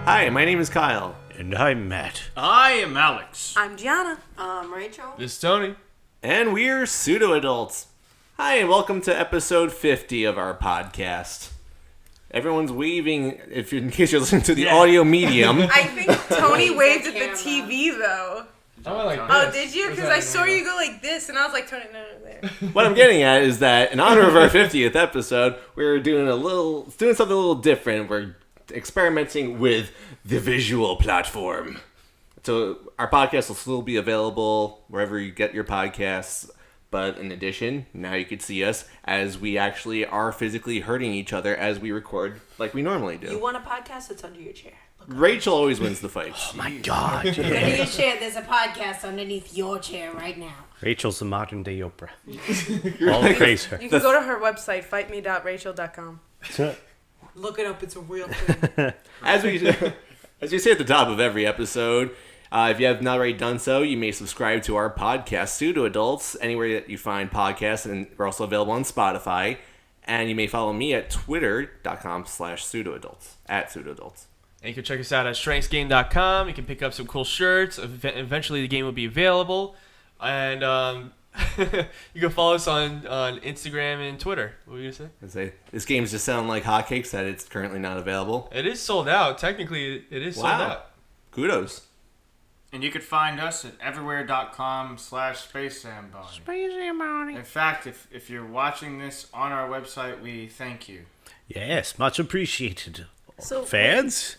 Hi, my name is Kyle. And I'm Matt. I am Alex. I'm Gianna. I'm Rachel. This is Tony. And we're Pseudo Adults. Hi, and welcome to episode 50 of our podcast. Everyone's waving, in case you're listening to the audio medium. I think Tony waved at the TV, though. Oh, did you? Because I saw you go like this, and I was like, Tony, no, there. What I'm getting at is that in honor of our 50th episode, we're doing something a little different. We're experimenting with the visual platform. So our podcast will still be available wherever you get your podcasts. But in addition, now you can see us as we actually are physically hurting each other as we record like we normally do. You want a podcast? It's under your chair. Rachel always wins the fights. Oh my God. Under your chair, there's a podcast underneath your chair right now. Rachel's the modern day Oprah. All praise her. You can go to her website, fightme.rachel.com. Look it up. It's a real thing. As we say at the top of every episode, if you have not already done so, you may subscribe to our podcast, Pseudo Adults, anywhere that you find podcasts, and we're also available on Spotify. And you may follow me at twitter.com/pseudoadults, at pseudoadults. And you can check us out at shranksgame.com. You can pick up some cool shirts. Eventually the game will be available. And you can follow us on Instagram and Twitter. What were you going to say? This game's just sounding like hotcakes that it's currently not available. It is sold out. Technically, it is sold out. Kudos. And you could find us at everywhere.com/Space Zambonie. Space Zambonie. In fact, if you're watching this on our website, we thank you. Yes, much appreciated. So Fans?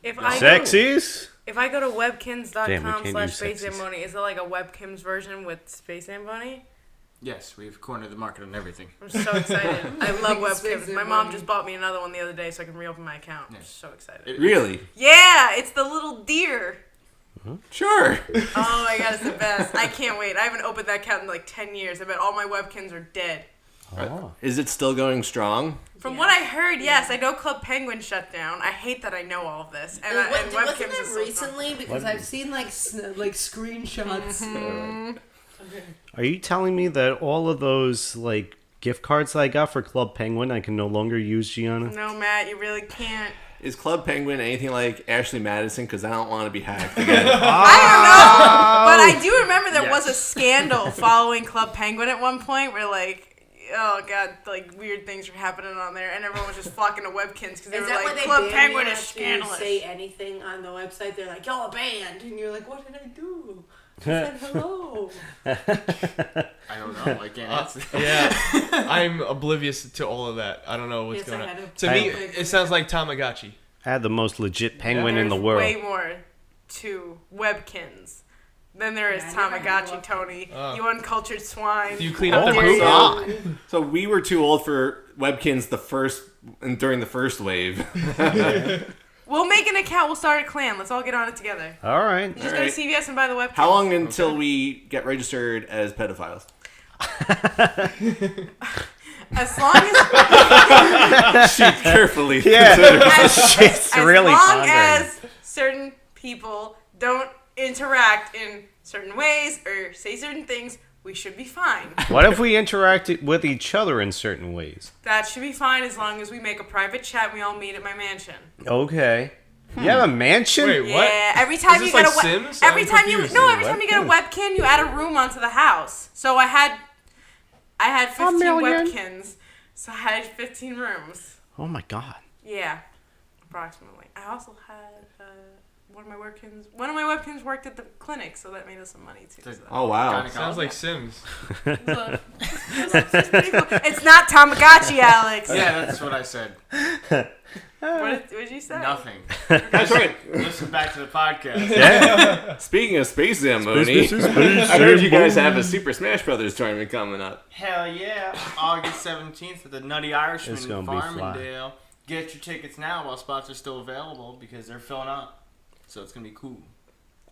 If Sexies? If I go to Damn, we webkins.com/Space can't use Zambonie, is it like a webkins version with Space Zambonie? Yes, we've cornered the market on everything. I'm so excited. I love Space webkins. My mom Zambonie. just bought me another one the other day so I can reopen my account. I'm Yes. so excited. Really? Yeah, it's the little deer. Sure. Oh my god, it's the best. I can't wait. I haven't opened that account in like 10 years. I bet all my webkins are dead. Oh. Is it still going strong? From what I heard, yes. I know Club Penguin shut down. I hate that I know all of this. And Wasn't webkins it is so recently? Because I've seen like screenshots. Are you telling me that all of those like gift cards that I got for Club Penguin I can no longer use, Gianna? No, Matt, you really can't. Is Club Penguin anything like Ashley Madison? Because I don't want to be hacked again. I don't know. But I do remember there was a scandal following Club Penguin at one point where like, oh god, like weird things were happening on there, and everyone was just flocking to webkins because they were like, Club Penguin is scandalous. Say anything on the website, they're like, y'all banned, and you're like, what did I do? I said hello. I don't know. I can't answer. Yeah, I'm oblivious to all of that. I don't know what's Yes, going I on. had a To me, penguin. it sounds like Tamagotchi. I had the most legit penguin in the There's world. way more to webkins than there is Yeah, I never had Tamagotchi, one. Tony. You uncultured swine. Do you clean up the my poop? God. So we were too old for webkins during the first wave. We'll make an account. We'll start a clan. Let's all get on it together. All right. You just All go right. to CVS and buy the webkins. How long until we get registered as pedophiles? As long as She carefully Yeah. considers. It's really long pondering. as certain people don't interact in certain ways or say certain things, we should be fine. What if we interacted with each other in certain ways? That should be fine as long as we make a private chat and we all meet at my mansion. Okay. You have a mansion? Wait, what? Yeah, every time Is you this get like a Sims? every I'm time confused. every time you get a webkin, you add a room onto the house. So I had 15 million. webkins, so I had 15 rooms. Oh my God. Yeah, approximately. I also had one of my webkins worked at the clinic, so that made us some money too. So Oh, wow. Sounds like Sims. it's pretty cool. It's not Tamagotchi, Alex. Yeah, that's what I said. What did you say? Nothing. That's right. Listen back to the podcast. Yeah. Speaking of Space Zambonie, I heard you guys have a Super Smash Brothers tournament coming up. Hell yeah. August 17th at the Nutty Irishman It's in gonna be fly. Farmingdale. Get your tickets now while spots are still available because they're filling up. So it's going to be cool.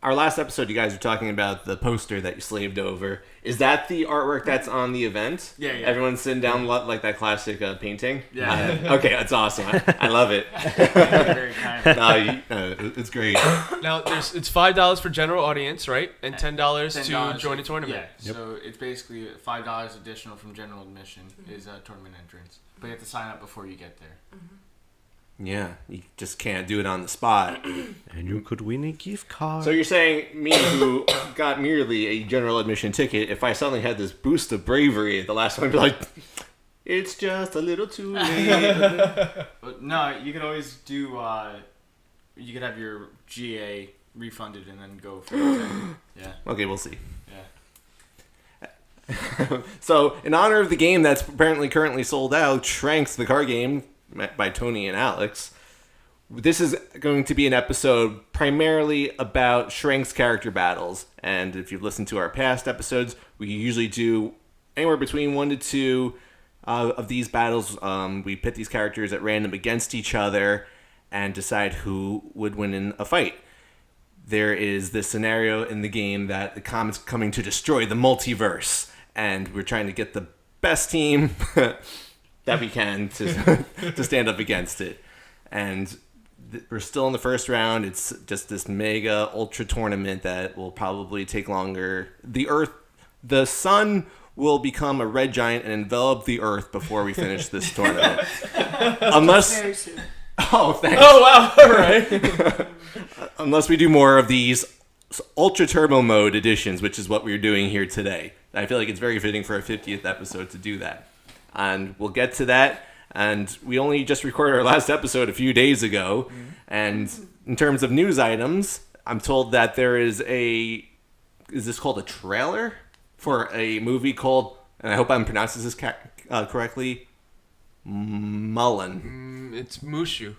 Our last episode, you guys were talking about the poster that you slaved over. Is that the artwork that's on the event? Yeah. Everyone's sitting down like that classic painting? Yeah. Okay, that's awesome. I love it. Very kind. It's great. Now, it's $5 for general audience, right? And $10 to $10 join a tournament. Yeah, so it's basically $5 additional from general admission is tournament entrance. But you have to sign up before you get there. Yeah, you just can't do it on the spot. And you could win a gift card. So you're saying me, who got merely a general admission ticket, if I suddenly had this boost of bravery, the last one would be like, it's just a little too late. No, you could always do. You could have your GA refunded and then go for it. Yeah. Okay, we'll see. Yeah. So, in honor of the game that's apparently currently sold out, Shranks, the card game, by Tony and Alex, this is going to be an episode primarily about Shranks Character Battles. And if you've listened to our past episodes, we usually do anywhere between 1 to 2 of these battles. We pit these characters at random against each other and decide who would win in a fight. There is this scenario in the game that the comet's coming to destroy the multiverse, and we're trying to get the best team that we can to stand up against it. And we're still in the first round. It's just this mega ultra tournament that will probably take longer. The sun will become a red giant and envelop the earth before we finish this tournament. Unless... Very soon. Oh, thanks. Oh, wow. All right. Unless we do more of these Ultra Turbo Mode editions, which is what we're doing here today. I feel like it's very fitting for a 50th episode to do that. And we'll get to that. And we only just recorded our last episode a few days ago. Mm-hmm. And in terms of news items, I'm told that there is is this called a trailer? For a movie called, and I hope I'm pronouncing this correctly, Mullen. It's Mushu.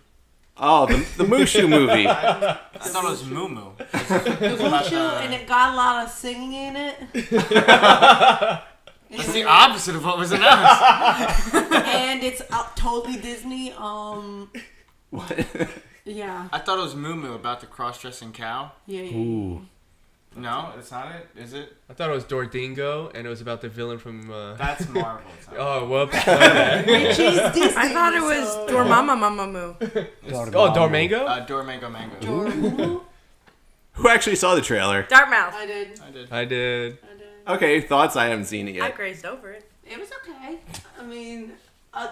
Oh, the Mushu movie. I thought it was Moo Moo. Mushu, and it got a lot of singing in it. It's the opposite of what was announced. And it's totally Disney. What? Yeah. I thought it was Moo Moo about the cross-dressing cow. Yeah. Ooh. No, it's not it. Is it? I thought it was Dordingo, and it was about the villain from... That's Marvel. Oh, whoops. She's Disney. I thought it was Dormammu Mama Moo. Oh, Dormango? Dormango Mango. Dormammu? Who actually saw the trailer? Dartmouth. I did. Okay, thoughts? I haven't seen it I yet. grazed over it. It was okay. I mean, it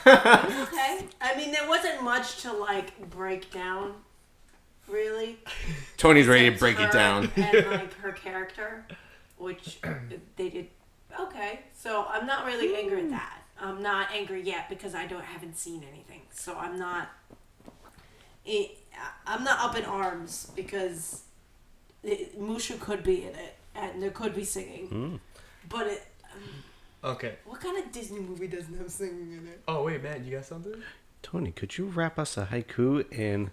was okay. I mean, there wasn't much to like break down, really. Tony's ready to Since break it her down. And like her character, which they did okay. So I'm not really angry at that. I'm not angry yet because I haven't seen anything. So I'm not up in arms because Mushu could be in it and there could be singing, but it. Okay. What kind of Disney movie doesn't have singing in it? Oh, wait, man, you got something? Tony, could you rap us a haiku in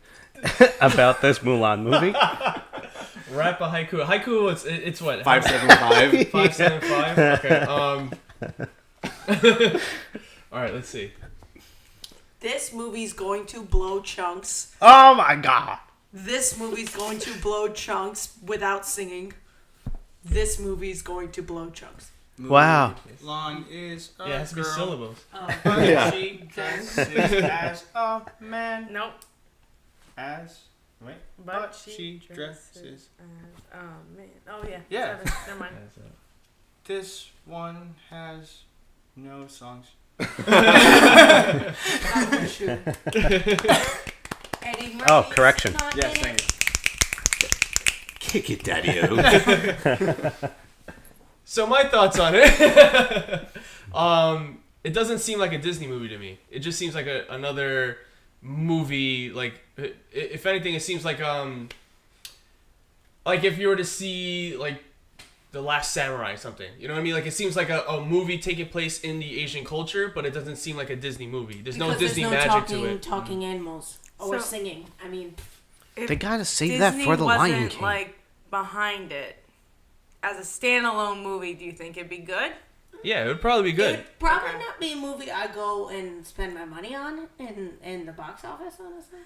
about this Mulan movie? Rap a haiku. Haiku, it's what? 575. 575? Okay. All right, let's see. This movie's going to blow chunks. Oh my god! This movie's going to blow chunks without singing. This movie's going to blow chunks. Wow. Long is a Yeah, it has to be girl. syllables. But Yeah. she dresses as a man. Nope. But she dresses. Oh man. Oh yeah. Yeah. Sorry. Never mind. This one has no songs. Eddie Murphy. Oh, correction. Yes, thank you. Kick it, Daddy-o. So my thoughts on it. It doesn't seem like a Disney movie to me. It just seems like another movie. Like, if anything, it seems like if you were to see like The Last Samurai or something. You know what I mean? Like, it seems like a movie taking place in the Asian culture, but it doesn't seem like a Disney movie. There's no Disney magic to it. Talking animals or So- singing. I mean, They gotta save Disney that for the wasn't, Lion King. like behind it as a standalone movie. Do you think it'd be good? Yeah, it would probably be good. it'd probably Okay. not be a movie I go and spend my money on in the box office, honestly.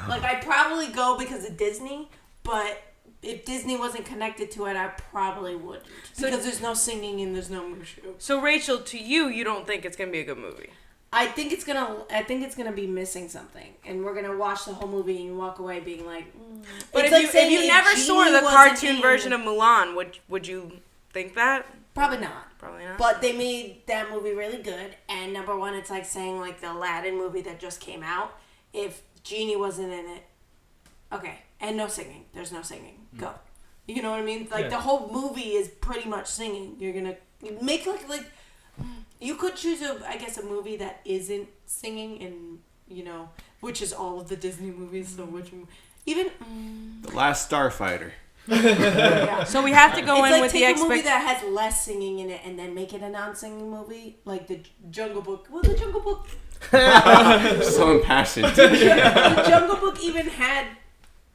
Like, I'd probably go because of Disney, but if Disney wasn't connected to it, I probably wouldn't. So- Because there's no singing and there's no Mushu. So Rachel, to you don't think it's gonna be a good movie? I think it's gonna be missing something, and we're gonna watch the whole movie and walk away being like. But It's if like saying you never Genie saw the wasn't cartoon in- version of Mulan, would you think that? Probably not. Probably not. But they made that movie really good, and number one, it's like saying like the Aladdin movie that just came out if Genie wasn't in it. Okay, and no singing. There's no singing. Go. You know what I mean? Like the whole movie is pretty much singing. You're gonna make like you could choose a movie that isn't singing, and which is all of the Disney movies. So even The Last Starfighter. yeah. So we have to go in with the take a movie that has less singing in it and then make it a non-singing movie, like the Jungle Book. Well, the Jungle Book. So impassioned. The Jungle Book even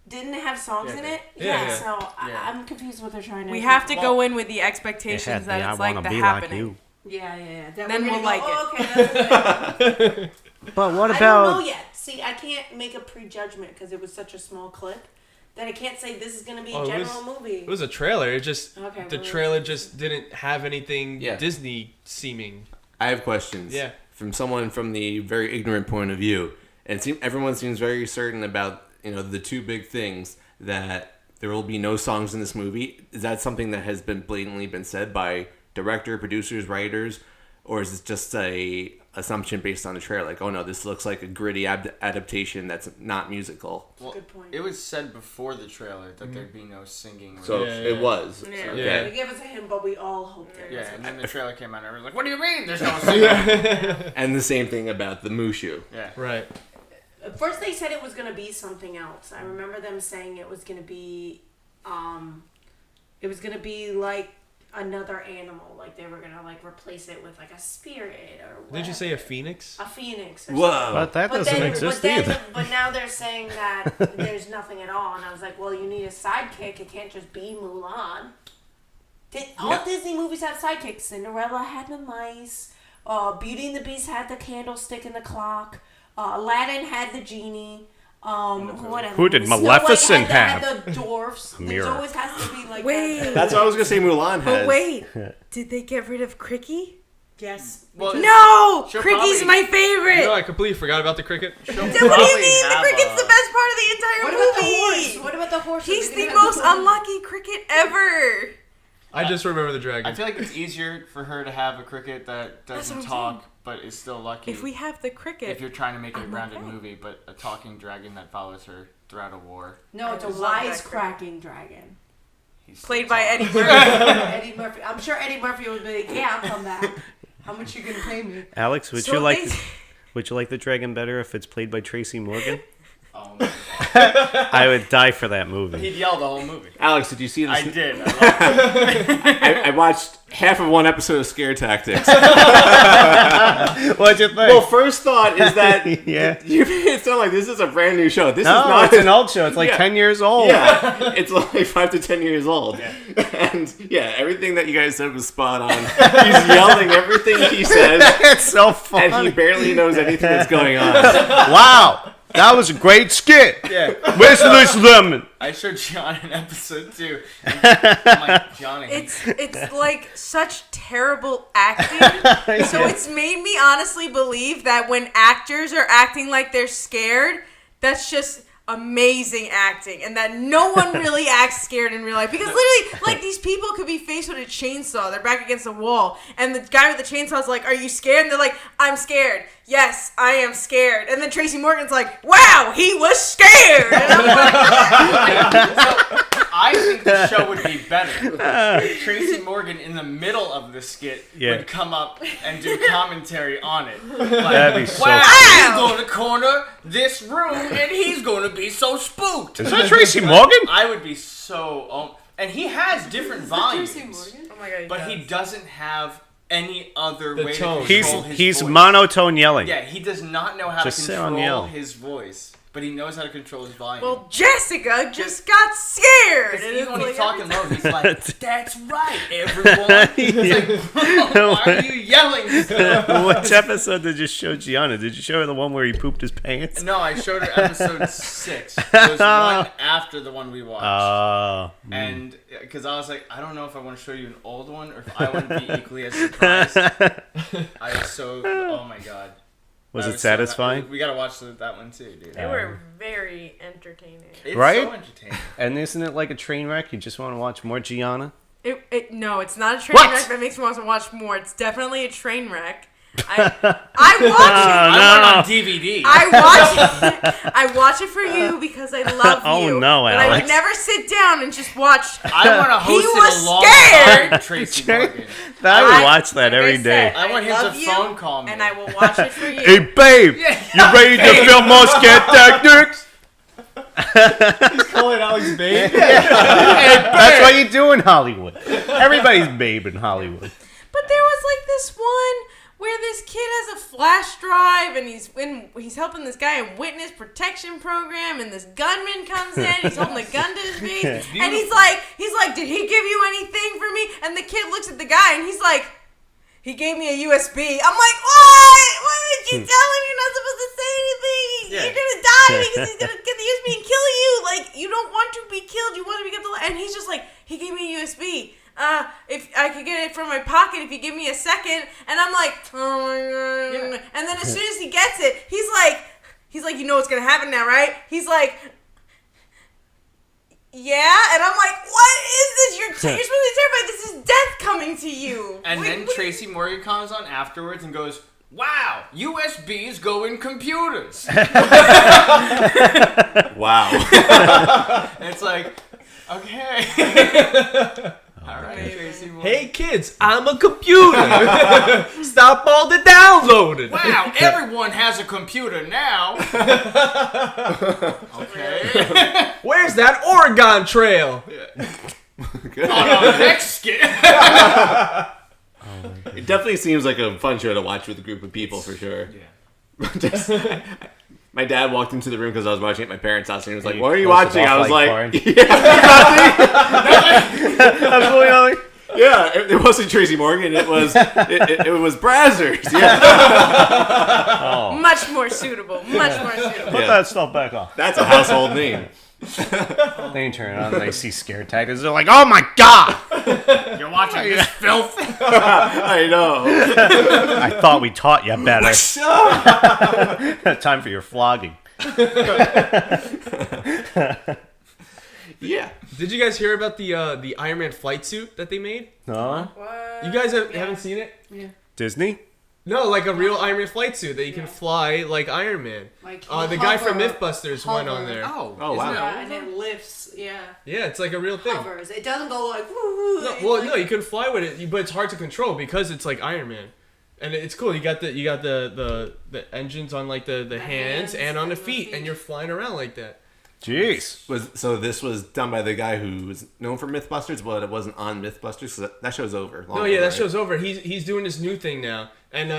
didn't have songs in it. Yeah. So I'm confused what they're trying to. We have to go in with the expectations that it's like the happening. Yeah. Then we'll like it. Okay, that's But what I about? don't know yet. See, I can't make a prejudgment because it was such a small clip that I can't say this is going to be a general movie. It was a trailer. It just the trailer just didn't have anything Disney seeming. I have questions. Yeah. From someone from the very ignorant point of view, and everyone seems very certain about the two big things, that there will be no songs in this movie. Is that something that has been blatantly been said by director, producers, writers, or is it just a assumption based on the trailer? Like, oh no, this looks like a gritty adaptation that's not musical. Well, good point. It was said before the trailer that there'd be no singing. So it was. Yeah. Okay. Yeah. They gave us a hint, but we all hoped there was. Yeah, and then the trailer came out and everyone's like, what do you mean there's no singing? And the same thing about the Mushu. Yeah. Right. At first they said it was going to be something else. I remember them saying it was going to be like another animal, like they were gonna replace it with like a spirit or whatever. Did you say a phoenix? A phoenix. Or Whoa. something. But that doesn't exist either. But now they're saying that there's nothing at all, and I was like, well, you need a sidekick. It can't just be Mulan. All Disney movies have sidekicks. Cinderella had the mice. Beauty and the Beast had the candlestick and the clock. Aladdin had the genie. Whatever. Who did Snow White Maleficent had have? the dwarfs. A There mirror. always has to be like Wait. That's what I was gonna say. Mulan has. But wait, did they get rid of Cricky? Yes. Well, No! she'll Cricky's probably- my favorite! No, I completely forgot about the cricket. What do you mean? The cricket's the best part of the entire What movie! about the horse? What about the horse? He's the most unlucky cricket ever! I just remember the dragon. I feel like it's easier for her to have a cricket that That's doesn't what I'm talk but is still lucky. If we have the cricket... If you're trying to make it a grounded okay. movie, but a talking dragon that follows her throughout a war. No, it's a I love that wisecracking dragon. He's Played still by talking. Eddie Murphy. Eddie Murphy. I'm sure Eddie Murphy would be like, yeah, I'll come back. How much you gonna pay me? Alex, would So you like they- would you like the dragon better if it's played by Tracy Morgan? Oh my God. I would die for that movie. He'd yell the whole movie. Alex, did you see this? I did. I loved it. I watched half of one episode of Scare Tactics. What'd you think? Well, first thought is that Yeah. you made it sound like this is a brand new show. This no, is not. it's an old show. It's like Yeah. 10 years old. Yeah, it's like 5 to 10 years old. And yeah, everything that you guys said was spot on. He's yelling everything he says, It's so funny. and he barely knows anything that's going on. Wow. That was a great skit. Yeah. Where's this lemon? I showed Gianna in episode 2. And I'm like, Gianna, It's like such terrible acting. So it's made me honestly believe that when actors are acting like they're scared, that's just amazing acting, and that no one really acts scared in real life, because literally, like, these people could be faced with a chainsaw, they're back against a wall, and the guy with the chainsaw is like, are you scared? And they're like, I'm scared. Yes, I am scared. And then Tracy Morgan's like, wow, he was scared. And I'm like, I think the show would be better if Tracy Morgan in the middle of the skit would come up and do commentary on it. Like, That'd be so wow, funny. he's going to corner this room and he's going to be so spooked. Is that Tracy Morgan? I would be so... and he has different volumes, oh my God, but he doesn't have any other The way tone. to control his He's voice. monotone yelling. Yeah, he does not know how Just to sit on control yell. his voice, but he knows how to control his volume. well, Jessica just got scared. Because And even it's when he's like, talking low, he's like, that's right, everyone. It's like, bro, why are you yelling still? Which episode did you show Gianna? Did you show her the one where he pooped his pants? No, I showed her episode 6. It was one after the one we watched. And because I was like, I don't know if I want to show you an old one or if I want to be equally as surprised. I was so, oh my God. Was I it so- satisfying? we got to watch that one too, dude. They were very entertaining. It's Right? so entertaining. And isn't it like a train wreck? You just want to watch more Gianna? No, it's not a train What? wreck that makes me want to watch more. It's definitely a train wreck. I watch it. I went on DVD. I watch it for you because I love you. Oh, no, but I Alex. would never sit down and just watch. I want to host was it alongside Tracy Morgan. I would watch that like every I day. said, I want him love to you, phone call me. and I will watch it for you. Hey, babe, you ready to film Muscat Tactics? He's calling Alex babe. That's what you do in Hollywood. Everybody's babe in Hollywood. But there was like this one where this kid has a flash drive and he's helping this guy in witness protection program, and this gunman comes in, he's holding a gun to his face, and he's like, did he give you anything for me? And the kid looks at the guy and he's like, he gave me a USB. I'm like, what? Why did you tell him you're not supposed to say anything? Yeah. You're gonna die because he's gonna get the USB and kill you. Like, you don't want to be killed. You want to be kept alive. And he's just like, he gave me a USB. If I could get it from my pocket, if you give me a second. And I'm like, oh my god. Yeah. And then as soon as he gets it, he's like, you know what's gonna happen now, right? He's like, yeah. And I'm like, what is this? You're supposed to be terrified. This is death coming to you. And then Tracy Morgan comes on afterwards and goes, wow, USBs go in computers. Wow. And it's like, okay. All right, Tracy Morgan. Hey kids, I'm a computer. Stop all the downloading. Wow, everyone has a computer now. Okay. Where's that Oregon Trail? Good. On our next skit. It definitely seems like a fun show to watch with a group of people for sure. Yeah. Just, my dad walked into the room because I was watching at my parents' house and he was like, You "What are you closed it watching?" off I was like like, porn? "Yeah, Absolutely nothing. yeah." It wasn't Tracy Morgan. It was Brazzers. Yeah, Oh, Much more suitable. Much more suitable. put that stuff back on. that's a household name. They turn it on and they see scare tactics. They're like, oh my god! You're watching this filth. I know. I thought we taught you better. Time for your flogging. Yeah. Did you guys hear about the Iron Man flight suit that they made? No? What? You guys haven't seen it? Disney? No, like a real Iron Man flight suit that you can fly like Iron Man. Like The guy from hover- Mythbusters went on hover. there. Oh, wow. Yeah, and it lifts. Yeah, Yeah, it's like a real thing. hovers. It doesn't go like woo. No, well, no, you can fly with it, but it's hard to control because it's like Iron Man, and it's cool. You got the engines on like the hands and on the feet, and you're flying around like that. Jeez. This was done by the guy who was known for Mythbusters, but it wasn't on Mythbusters. So that show's over. No, yeah, that show's over. He's doing this new thing now, and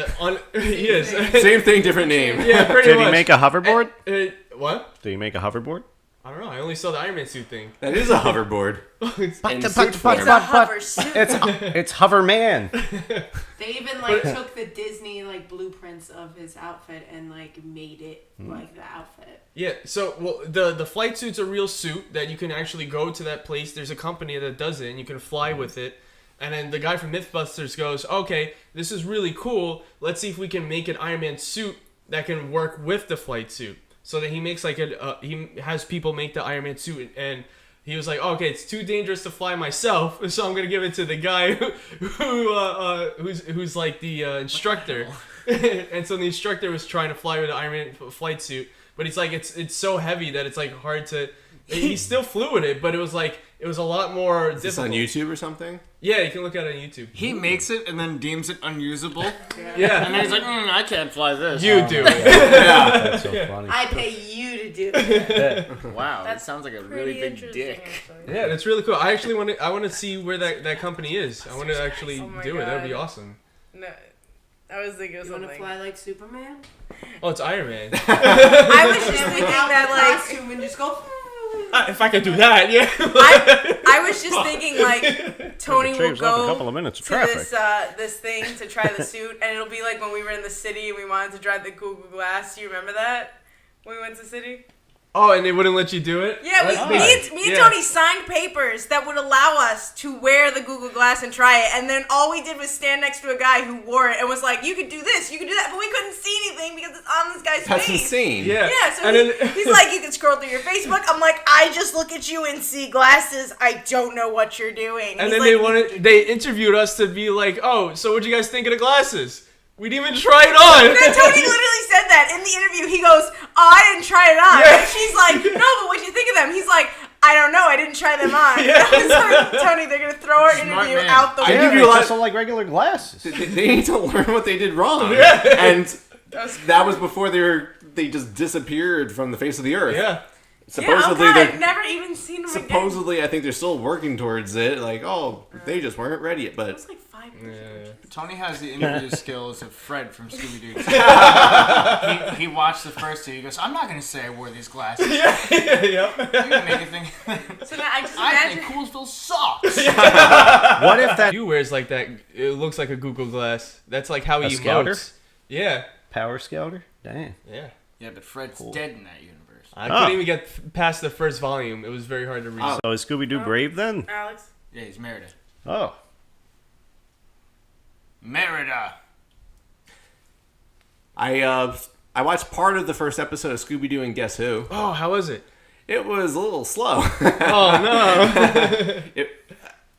he is Same thing, different name. yeah, pretty Did much. he make a hoverboard? What? Did he make a hoverboard? I don't know. I only saw the Iron Man suit thing. That is a hoverboard. In suit form. It's a hover suit. It's Hover Man. They even like took the Disney like blueprints of his outfit and like made it like the outfit. Yeah, so the flight suit's a real suit that you can actually go to that place. There's a company that does it, and you can fly with it. And then the guy from Mythbusters goes, okay, this is really cool. Let's see if we can make an Iron Man suit that can work with the flight suit. So that he makes like he has people make the Iron Man suit, and he was like, okay, it's too dangerous to fly myself, so I'm gonna give it to the guy who's like the instructor. And so the instructor was trying to fly with the Iron Man flight suit, but he's like, it's so heavy that it's like hard to. He still flew with it, but it was a lot more difficult. Is this on YouTube or something? Yeah, you can look at it on YouTube. He makes it and then deems it unusable. Yeah, And then he's like, I can't fly this. you do it. That's so funny. I pay you to do it. Wow, that sounds like a really Pretty big interesting, dick. actually. Yeah, that's really cool. I actually want to see where that company is. I want to actually Oh my do it. That'd be God. awesome. No, I was thinking of You want to something. fly like Superman? Oh, it's Iron Man. I was just thinking that like costume and just go. If I could do that, yeah. I was just thinking like Tony will Shaves off a go couple of minutes of to traffic. this thing to try the suit, and it'll be like when we were in the city and we wanted to drive the Google Glass. Do you remember that? When we went to the city? Oh, and they wouldn't let you do it? Yeah, me and Tony signed papers that would allow us to wear the Google Glass and try it, and then all we did was stand next to a guy who wore it and was like, you could do this, you could do that, but we couldn't see anything because it's on this guy's That's face. insane. Yeah. Yeah, so And he's like, you can scroll through your Facebook. I'm like, I just look at you and see glasses. I don't know what you're doing. And He's then like, they interviewed us to be like, oh, so what'd you guys think of the glasses? We didn't even try it on. Then Tony literally said that in the interview. He goes, "Oh, I didn't try it on." Yeah. And she's like, "No, but what'd you think of them?" He's like, "I don't know. I didn't try them on." Yeah. I was like, Tony, they're gonna throw our Smart interview man. out the I window. give you a lot- just like regular glasses. They need to learn what they did wrong. Yeah. And that was before they just disappeared from the face of the earth. Yeah. Supposedly, yeah, they're I've never even seen them again. supposedly I think they're still working towards it. Like, oh, they just weren't ready yet. It But was like 5 years ago. Tony has the interview skills of Fred from Scooby-Doo. he watched the first two. He goes, I'm not going to say I wore these glasses. Yeah. You're going to make it think. So now I just I imagine. think Coolsville sucks. What if that You wears like that. It looks like a Google Glass. That's like how he Scouter? emotes. Yeah. Power Scouter? Dang. Yeah. Yeah, but Fred's dead in that universe. I couldn't even get past the first volume. It was very hard to read. So is Scooby-Doo brave then? Alex. Yeah, he's Merida. Oh. Merida. I watched part of the first episode of Scooby-Doo and Guess Who. Oh, how was it? It was a little slow. Oh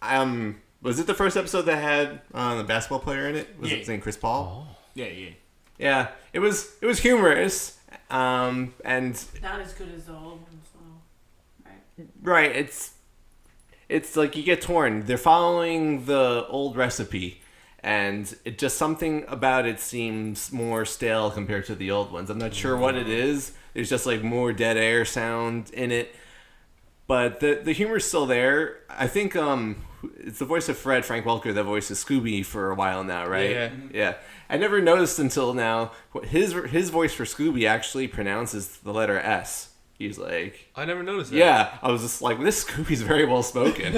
no. Was it the first episode that had the basketball player in it? Was Yeah. it named Chris Paul? Yeah, yeah. Yeah, it was humorous. And Not as good as the old ones, though. right, it's like you get torn. They're following the old recipe, and it just something about it seems more stale compared to the old ones. I'm not sure what it is. There's just like more dead air sound in it, but the humor's still there. I think it's the voice of Fred, Frank Welker, that voices Scooby for a while now, right? Yeah. Yeah. I never noticed until now. His voice for Scooby actually pronounces the letter S. He's like, I never noticed that. yeah. I was just like, this Scooby's very well spoken.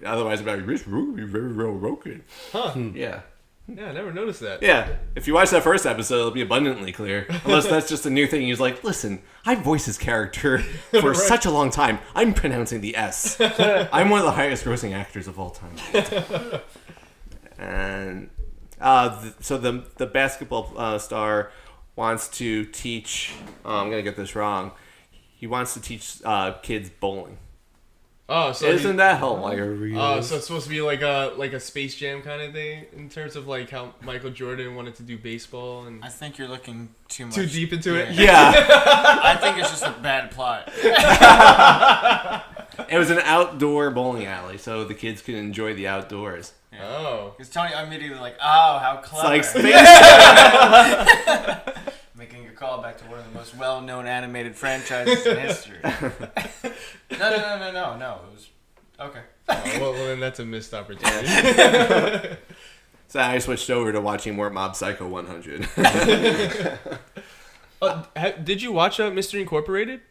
Otherwise, I'd be like, this Scooby very well spoken. Huh. Yeah. Yeah, I never noticed that. Yeah. If you watch that first episode, it'll be abundantly clear. Unless that's just a new thing. He's like, listen, I voiced his character for such a long time. I'm pronouncing the S. I'm one of the highest grossing actors of all time. And so the basketball star wants to teach. I'm gonna get this wrong. He wants to teach kids bowling. Oh, so Isn't that hilarious? Oh, so it's supposed to be like a Space Jam kind of thing in terms of like how Michael Jordan wanted to do baseball and I think you're looking too much. too deep into it. Yeah. I think it's just a bad plot. It was an outdoor bowling alley, so the kids could enjoy the outdoors. Oh. Because Tony immediately like, oh, how It's clever. like space. Making a callback to one of the most well-known animated franchises in history. No. It was okay. Oh, well, then that's a missed opportunity. So I switched over to watching more Mob Psycho 100. Did you watch Mystery Incorporated?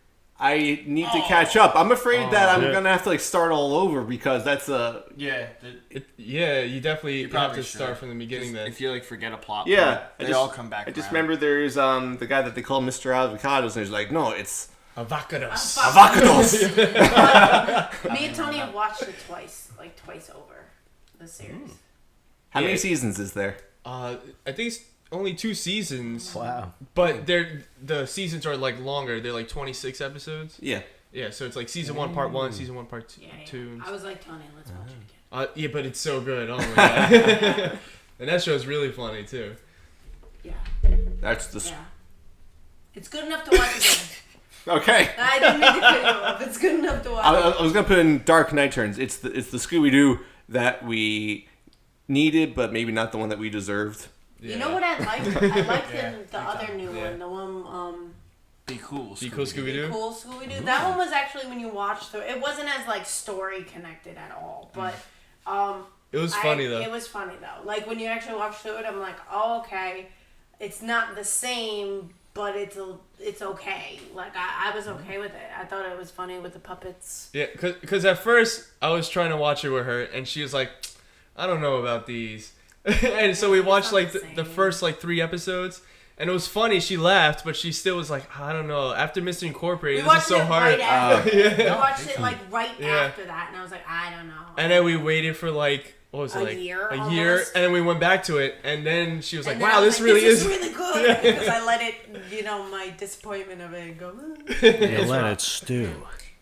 I need to catch up. I'm afraid that I'm yeah. gonna have to like start all over because that's a Yeah. Yeah, you definitely have probably to should. start from the beginning then. If you like forget a plot, yeah. point, they all come back. I just around. remember there's the guy that they call Mr. Avocados, and he's like, no, it's Avocados. avocados. Me and Tony have watched it twice over the series. How many Yeah. seasons is there? I think it's only 2 seasons. Wow. But the seasons are like longer. They're like 26 episodes. Yeah. Yeah, so it's like season 1 part 1, season 1 part 2. I was like, Tony, let's watch it again. Yeah, but it's so good. Oh my god. And that show's really funny too. Yeah. That's the Yeah. It's good enough to watch again. okay. I didn't mean to cut you off. It's good enough to watch. I was gonna put in Dark Knight Turns. It's the Scooby Doo that we needed, but maybe not the one that we deserved. Yeah. You know what I liked? I liked Yeah, the other new Yeah. one. The one, Be cool. Be Cool Scooby-Doo? Cool Scooby-Doo. That one was actually when you watched through. It wasn't as like story connected at all, but It was funny though. It was funny though. Like when you actually watch through it, I'm like, oh okay, it's not the same, but it's okay. Like I was okay with it. I thought it was funny with the puppets. Yeah, cause at first I was trying to watch it with her, and she was like, "I don't know about these," and so we watched like the first like 3 episodes, and it was funny. She laughed, but she still was like, "I don't know." After Mr. Incorporated, this is so hard. Right after. Yeah. We watched it like right Yeah. after that, and I was like, I don't know. And then we waited for like what was it A like year, a almost. year, and then we went back to it, and then she was like, And then "Wow, I was this like, really this is." really good because I let it, my disappointment of it go. You let it stew.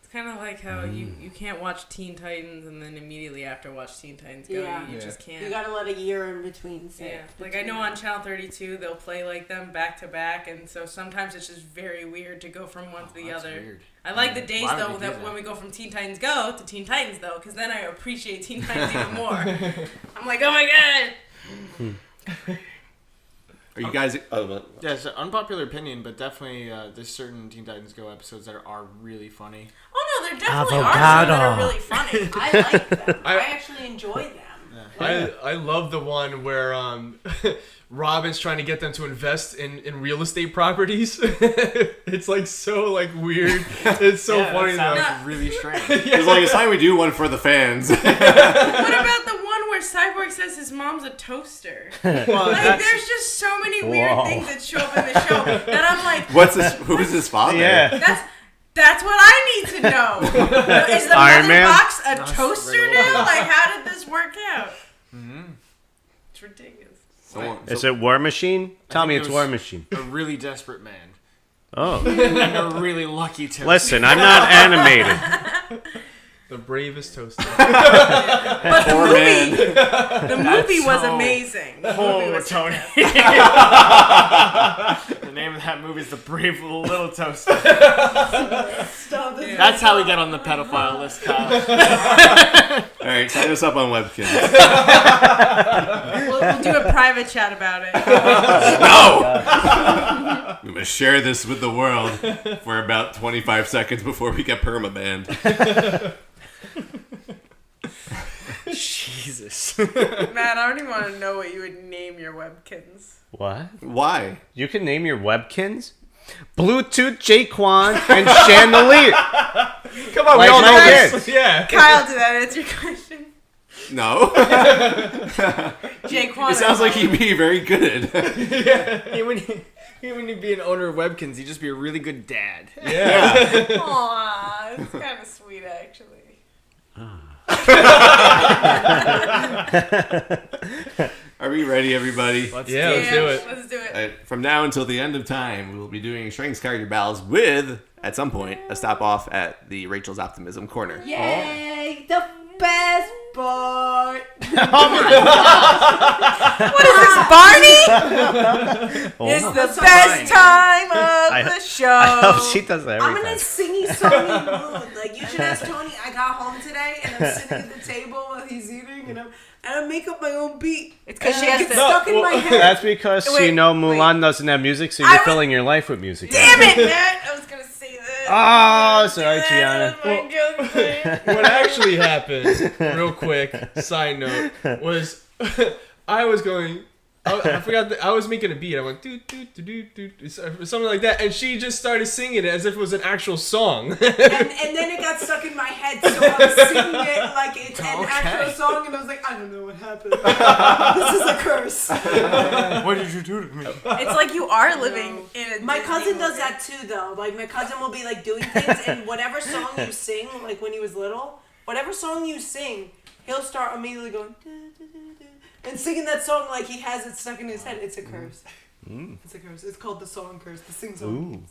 Because kind of like how you can't watch Teen Titans and then immediately after watch Teen Titans Go. Yeah. You just can't. You gotta let a year in between. Yeah, like I know on Channel 32 they'll play like them back to back, and so sometimes it's just very weird to go from one to the other. Weird. I like the days Why would though they do that that? when we go from Teen Titans Go to Teen Titans though, because then I appreciate Teen Titans even more. I'm like, oh my god. Are you guys? Oh, well, Yeah, it's an unpopular opinion, but definitely there's certain Teen Titans Go episodes that are really funny. Oh no, there definitely are some that are really funny. I like them. I actually enjoy them. I love the one where Robin's trying to get them to invest in real estate properties. It's like so like weird. It's so funny though. That sounds really strange. it's like it's time we do one for the fans. What about the one where Cyborg says his mom's a toaster? Well, Like, there's just so many weird things that show up in the show that I'm like, What's this? Who is his father? Yeah. that's what I need to know. Is the Iron mother Man? box a toaster now? Like, how did this work out? It's ridiculous. Is it War Machine? Tell me it's it was- War Machine. A really desperate man. Oh. And a really lucky toast. Listen, I'm not animated. The bravest toaster. But the Poor man. movie was so- amazing. The movie Oh, was Tony. The name of that movie is The Brave Little Toaster. Stop this. That's how we get on the pedophile list, Kyle. All right, sign us up on Webkins. We'll do a private chat about it. No! We must share this with the world for about 25 seconds before we get permabanned. Jesus. Man, I don't even want to know what you would name your Webkins. What? Why? You can name your Webkins? Bluetooth Jaquan and Chandelier. Come on, Like we all know my this. kids. Yeah. Kyle, did that answer your question? No. Jaquan. It sounds like he'd be very good. He wouldn't be an owner of Webkins. He'd just be a really good dad. Yeah. Aww, it's kind of sweet, actually. Are we ready, everybody? Let's do it. Let's do it. From now until the end of time, we will be doing Shranks Character Battles with, at some point, a stop off at the Rachel's Optimism Corner. Yay! The best part. What is this, Barney? It's the best time of the show. Oh, she does that every I'm in a time. singy-songy mood. Like, you should ask Tony. I got home today, and I'm sitting at the table while he's eating, and I make up my own beat. It's because she And has it gets to... stuck in my head. That's because Wait, you know Mulan doesn't have music, so you're filling your life with music. Damn it, man! I was going to say that. Oh, sorry, Gianna. What actually happened, real quick, side note, was I was going. I forgot that I was making a beat. I went do do do do do something like that, and she just started singing it as if it was an actual song. And then it got stuck in my head, so I was singing it like it's an actual song, and I was like, I don't know what happened. This is a curse. What did you do to me? It's like you are living in a My Disney cousin does movie. that too, though. Like, my cousin will be like doing things, and whatever song you sing, like when he was little, whatever song you sing, he'll start immediately going, "Du, du, du, du," and singing that song like he has it stuck in his head. It's a curse. It's a curse. It's called the song curse, the sing song.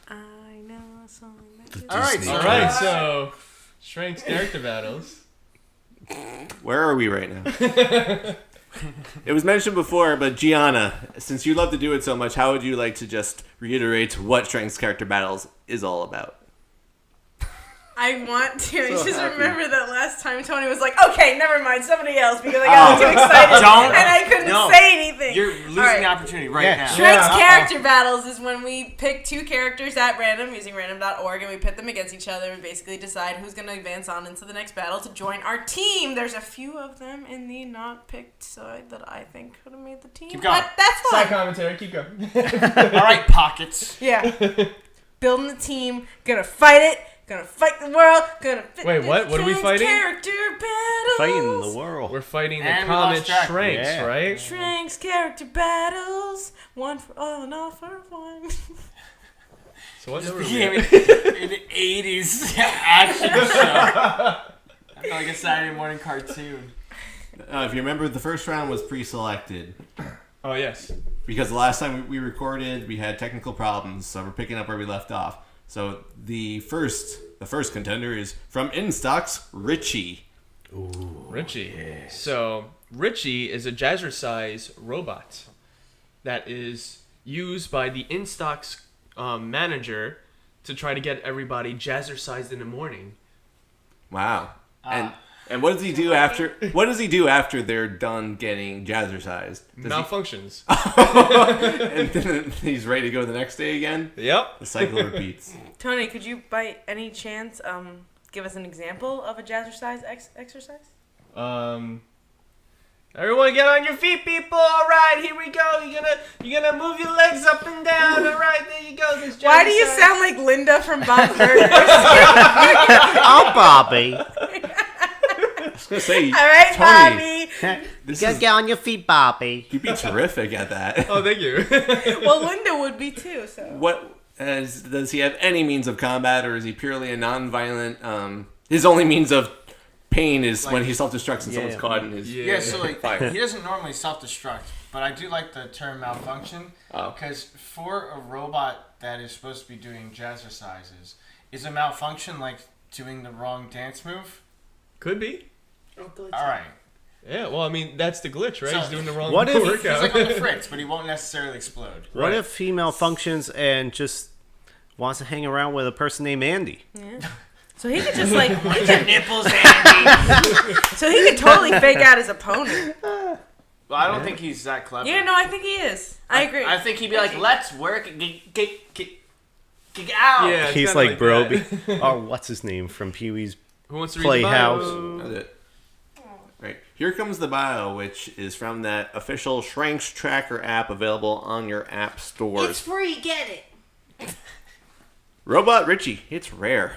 I know a song that All right, All right, so Shranks Character Battles. Where are we right now? It was mentioned before, but Gianna, since you love to do it so much, how would you like to just reiterate what Shranks Character Battles is all about? I want to. So Just happy. remember that last time Tony was like, okay, never mind, somebody else, because I got too excited Don't. and I couldn't No. say anything. You're losing All right. the opportunity right Yeah. now. Shranks Yeah, Character Battles is when we pick two characters at random using random.org and we pit them against each other and basically decide who's going to advance on into the next battle to join our team. There's a few of them in the not picked side that I think could have made the team. Keep going. But that's Side fine. commentary. Keep going. All right, pockets. Yeah. Building the team, gonna fight it, gonna fight the world, gonna fit Wait, what? What are we Shranks fighting? Character Battles. Fighting the world. We're fighting the And we comet lost track. Shranks, Yeah. right? Shranks Character Battles. One for all and all for one. So what number are we Became at? an 80s action show. I feel like a Saturday morning cartoon. If you remember, the first round was pre-selected. Oh yes. Because the last time we recorded, we had technical problems, so we're picking up where we left off. So the first The first contender is from InStock's Richie. Ooh, Richie. yes. So Richie is a jazzercise robot that is used by the InStock's manager to try to get everybody jazzercised in the morning. Wow. And what does he do after? What does he do after they're done getting jazzercised? Malfunctions. And then he's ready to go the next day again. Yep. The cycle repeats. Tony, could you, by any chance, give us an example of a jazzercise exercise? Everyone get on your feet, people. All right, here we go. You're gonna move your legs up and down. All right, there you go. This Why do you jazzercise. sound like Linda from Bob's Burgers? Oh, Bobby. I was gonna say, All right, Tony, Bobby. this You gotta is, get on your feet, Bobby. you'd be terrific at that. Oh, thank you. Well, Linda would be too. So. What does he have any means of combat, or is he purely a non-violent? His only means of pain is when he self-destructs and someone's caught in his So like fire. he doesn't normally self-destruct, but I do like the term malfunction Oh. because for a robot that is supposed to be doing jazzercises, is a malfunction like doing the wrong dance move? Could be. All right. Yeah. Well, I mean, that's the glitch, right? So, He's doing the wrong what if- He's workout. like on the fritz, but he won't necessarily explode. What if he malfunctions and just wants to hang around with a person named Andy? Yeah. So he could just like Nipples, Andy. so he could totally fake out his opponent. Well, I don't think he's that clever. Yeah, no, I think he is. I agree. I think he'd be like, "Let's work, get out." Yeah. it's He's kinda like that. Broby. Oh, what's his name from Pee-wee's Who wants to read the Playhouse? bio? That's it. Right. Here comes the bio, which is from that official Shranks Tracker app available on your app stores. It's free. Get it. Robot Richie. It's rare.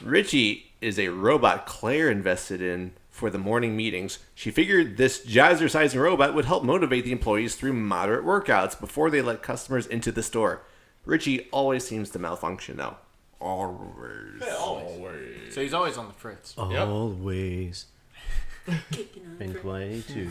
Richie is a robot Claire invested in for the morning meetings. She figured this jazzercising robot would help motivate the employees through moderate workouts before they let customers into the store. Richie always seems to malfunction, though. Always. Always. So he's always on the fritz. Always. Kicking on Think the way too.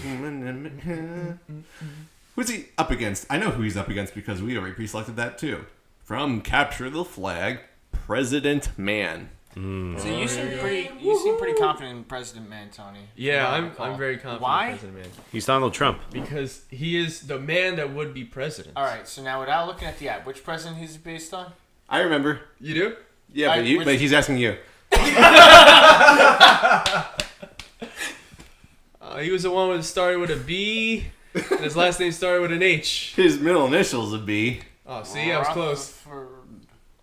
Who's he up against? I know who he's up against because we already pre-selected that too. From Capture the Flag, President Man. So you seem pretty confident in President Man, Tony. Yeah, If I I'm recall. very confident. Why? in President Man. He's Donald Trump. Because he is the man that would be president. All right. So now, without looking at the app, which president he's based on? I remember. You do? Yeah, but he's asking you. He was the one that started with a B, and his last name started with an H. His middle initials would be. Oh, see, I was close.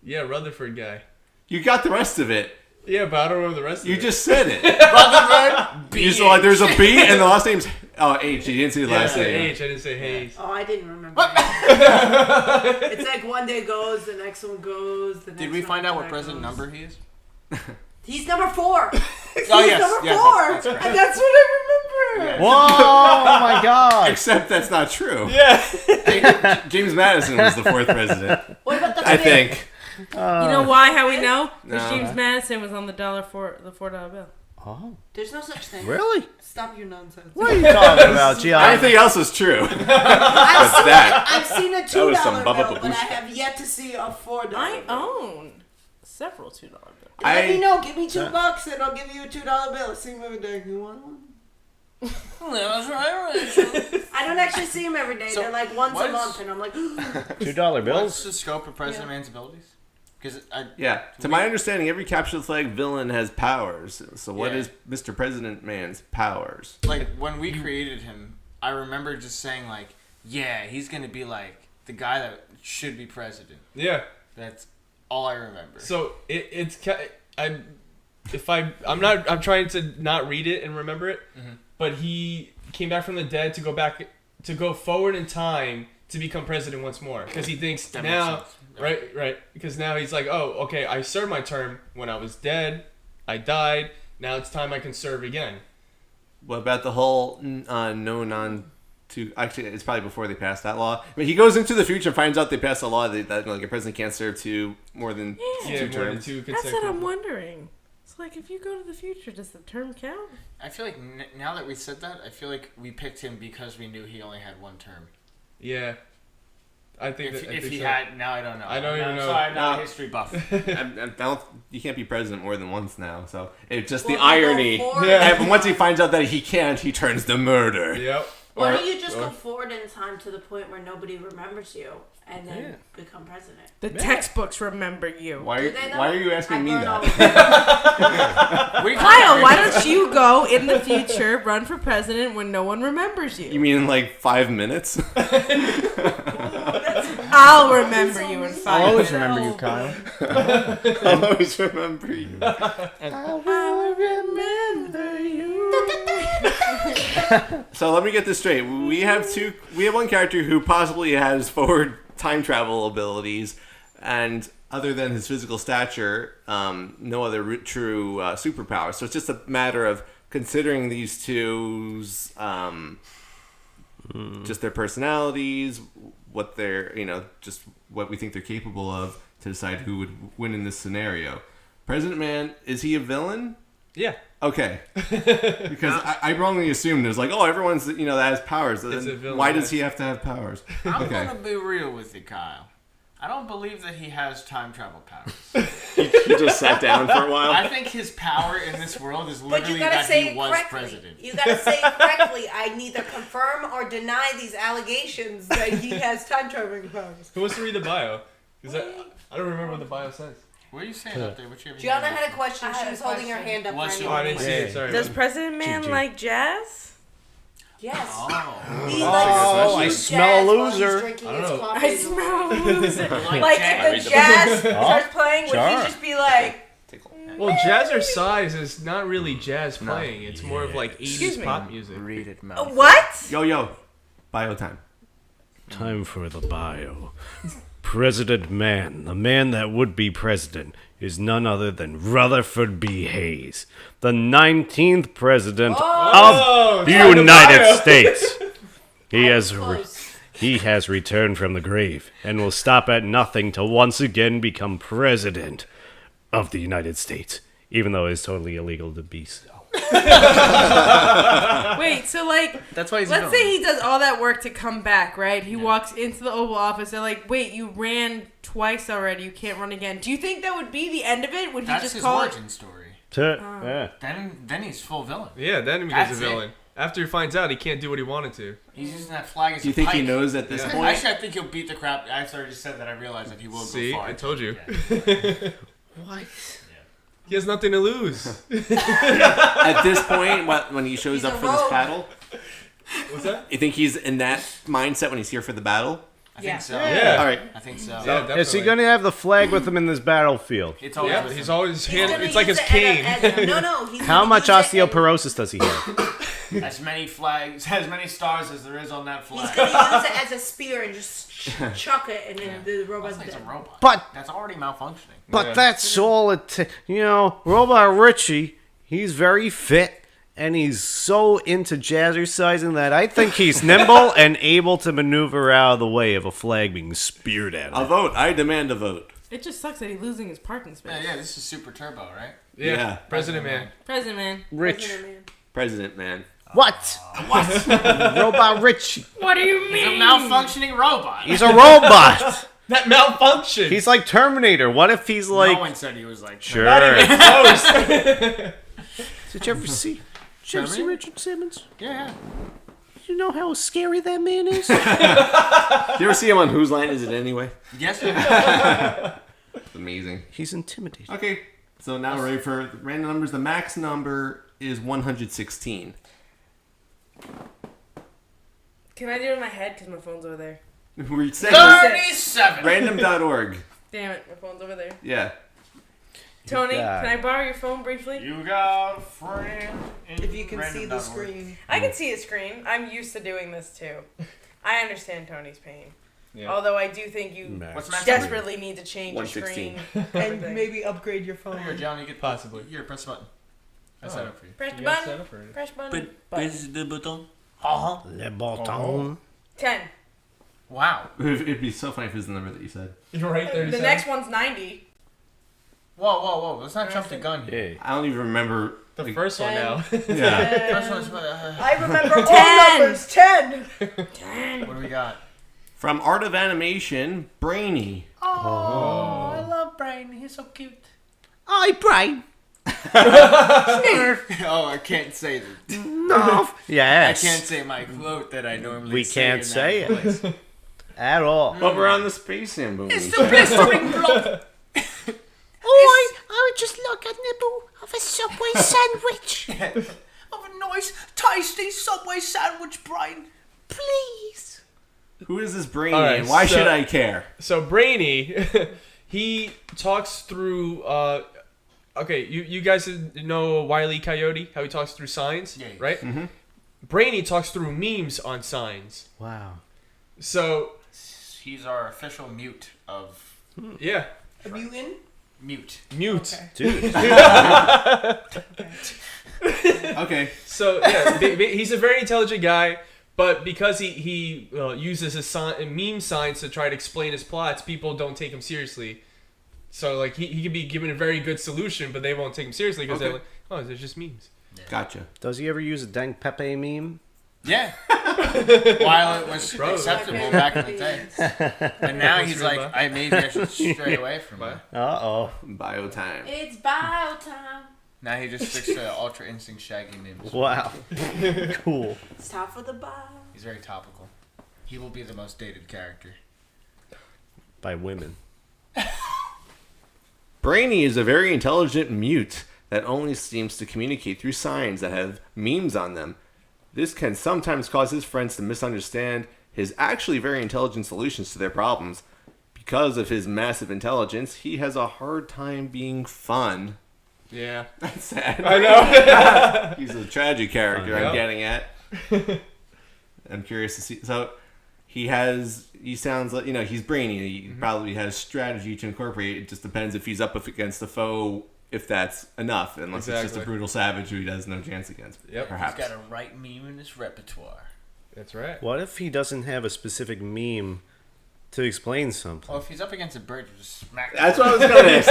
Yeah, Rutherford guy. You got the rest of it. Yeah, but I don't remember the rest of You it. just said it. Rutherford. You saw like there's a B and the last name's H. You didn't see the Yeah, I last said name. H. I didn't say Hayes. Oh, I didn't remember. That. It's like one day goes, the next one goes. The next Did we one find out what that president goes. number he is? He's number 4. He's Oh yes, number yes, 4, that's correct. and that's what I remember. Yeah. Whoa! Oh my God! Except that's not true. Yeah. James Madison was the 4th president. What about the I 5th? think. You know why? How we know? Because No. James Madison was on the $4 bill. Oh, There's no such thing. really? Stop your nonsense. What are you talking about, Gianna? Everything else is true. I've seen, that. I've seen a $2 That was some bill, Bubba but I Babushka. have yet to see a $4 I bill. own several $2 bills. Let me know. Give me $2 and I'll give you a $2 bill. I see him every day. You want one? I don't actually see him every day. So, They're like once what a is- month, and I'm like, $2 What's bills? the scope of President Man's abilities? Because Yeah. To my understanding, every Capture the Flag villain has powers. So what Yeah. is Mr. President Man's powers? like when we created him, I remember just saying like, yeah, he's gonna be like the guy that should be president. Yeah. That's all I remember. So I'm trying to not read it and remember it, but he came back from the dead to go forward in time to become president once more because he thinks That makes now, sense. right, because now he's like, oh, okay, I served my term when I was dead, I died, now it's time I can serve again. What about the whole actually, it's probably before they passed that law. But he goes into the future and finds out they passed a law that like a president can't serve more than Yeah, two more than terms. 2 That's consecutive. what I'm wondering. It's like if you go to the future, does the term count? I feel like now that we said that, I feel like we picked him because we knew he only had one term. Yeah. I think If he so. had, now I don't know. I don't even know. Sorry, I'm not No. a history buff. You can't be president more than once now. So it's just the Well, you go irony. forward. Yeah. And once he finds out that he can't, he turns to murder. Yep. Why Or- don't you just or- go forward in time to the point where nobody remembers you and then become president? The textbooks remember you. Why Do they, though? are you asking I me burn all that? of them. What are you Kyle, talking why about? don't you go in the future, run for president when no one remembers you? You mean in like 5 minutes? I'll remember you in 5 I'll always minutes. remember you, Kyle. I'll always remember you. So let me get this straight. We have one character who possibly has forward time travel abilities, and other than his physical stature, no other true superpowers. So it's just a matter of considering these two's just their personalities, what they're just what we think they're capable of to decide who would win in this scenario. President Man, is he a villain? Yeah. Okay, because I wrongly assumed there's like, oh, everyone's that has powers. It's a villain, Why yeah. does he have to have powers? I'm Okay, gonna be real with you, Kyle. I don't believe that he has time travel powers. he just sat down for a while. I think his power in this world is But literally you gotta that say he it was correctly. president. You gotta say it correctly. I neither confirm or deny these allegations that he has time traveling powers. Who wants to read the bio? Is that I don't remember what the bio says. What are you saying up there? What you have in Gianna your had a question. I She had a was holding her question. hand up What's for your- Oh, I anyone. didn't see it. Sorry. Does President Man Gee. like jazz? Yes. Oh. He Oh, likes I huge smell a jazz while he's loser. drinking I don't his know. coffee. I smell a loser. Like Like jazz. if the jazz starts playing, would he Sure. just be like, Well, jazzercise is not really jazz playing. It's more of like 80s Excuse me. pop music. Read it, mouth. what? Yo, bio time. Time for the bio. President Man, the man that would be president, is none other than Rutherford B. Hayes, the 19th president of the sorry, the United bio. States. He has Close. he has returned from the grave and will stop at nothing to once again become president of the United States, even though it's totally illegal to be so. Wait, so like, That's why he's let's say he does all that work to come back, right? He walks into the Oval Office. They're like, wait, you ran twice already. You can't run again. Do you think that would be the end of it? Would he That's just his call origin story. Yeah. Then he's full villain. Yeah, then he becomes That's a it. villain. After he finds out he can't do what he wanted to. He's using that flag as Do you a think he pike. knows at this Yeah. point? Actually, I think he'll beat the crap. After I just said that, I realized that he will See, go far. I told you. What? He has nothing to lose. At this point, when he shows He's up a for this rogue. battle, What's that? you think he's in that mindset when he's here for the battle? I think so. Yeah. All right. I think so. Yeah, definitely. Is he going to have the flag with him in this battlefield? It's always Yeah, with he's him. always He's hand. gonna It's like use his it cane. no. He's How gonna much use it and- osteoporosis does he have? As many flags, as many stars as there is on that He's flag. gonna use it as a spear and just chuck it, and then the robot's That's like dead. a robot. But- that's already malfunctioning. But Yeah. that's all it Robot Richie, he's very fit, and he's so into jazzercising that I think he's nimble and able to maneuver out of the way of a flag being speared at A him. vote. I demand a vote. It just sucks that he's losing his parking space. Yeah, this is Super Turbo, right? Yeah. Yeah. President Man. President Man. Rich. President Man. What? What? Robot Richie. What do you He's a mean? malfunctioning robot. He's a robot. That malfunction. He's like Terminator. What if he's no like... one said he was like. Sure. close. Did you ever see Terminator? Richard Simmons? Yeah. You know how scary that man is? Do you ever see him on Whose Line Is It Anyway? Yes. It's amazing. He's intimidating. Okay, so now we're ready for the random numbers. The max number is 116. Can I do it in my head? Because my phone's over there. We're saying 37. random.org. Damn it, my phone's over there. Yeah. Tony, God. can I borrow your phone briefly? You got a friend. If you can see the screen. I can see a screen. I'm used to doing this too. I understand Tony's pain. Yeah. Although I do think you What's max? desperately need to change your 116. screen. And Everything. maybe upgrade your phone. Here, John, you get Possibly. Here, press the button. I set up for you. Press the You got set button. up already. Press button. Button. the button. Le Bouton. 10. Wow. It'd be so funny if it was the number that you said. You're right there. The next one's 90. Whoa. Let's not jump the gun here. Hey. I don't even remember. The like- first one now. Yeah. First one's, I remember all 10. numbers. 10. 10. what do we got? From Art of Animation, Brainy. Oh, I love Brain. He's so cute. Hi, Brain. Oh, I can't say that. No. Yes. I can't say my quote that I normally We say. can't say it. At all. But we're on the Space Zambonie. It's the blistering blood. Oh, I would just like a nibble of a Subway sandwich. Of a nice, tasty Subway sandwich, Brain. Please. Who is this Brainy, All right, and why so- should I care? So Brainy, he talks through. Okay, you guys know Wile E. Coyote? How he talks through signs, Yeah. right? Mm-hmm. Brainy talks through memes on signs. Wow. So He's our official mute of yeah, A mutant? mute. mute. Dude. Okay. So yeah, he's a very intelligent guy, but because he uses his meme signs to try to explain his plots, people don't take him seriously. So like he can be given a very good solution, but they won't take him seriously because they're like, oh, they're just memes. Gotcha. Does he ever use a Dang Pepe meme? Yeah. While it was Bro. acceptable back in the day. But now he's like, maybe I should stray away from it. Uh-oh. Bio time. It's bio time. Now he just sticks to Ultra Instinct Shaggy memes. Wow. Cool. It's time for the bio. He's very topical. He will be the most dated character. By women. Brainy is a very intelligent mute that only seems to communicate through signs that have memes on them. This can sometimes cause his friends to misunderstand his actually very intelligent solutions to their problems. Because of his massive intelligence, he has a hard time being fun. Yeah, That's sad. I know. He's a tragic character Fun, yeah. I'm getting at. I'm curious to see. So he sounds like, he's brainy. He probably has strategy to incorporate. It just depends if he's up against a foe, if that's enough. Unless it's just a Exactly. brutal savage who he has no chance against. Yep. Perhaps. He's got a right meme in his repertoire. That's right. What if he doesn't have a specific meme to explain something? Well, if he's up against a bird, you just smack him. That's what I was going to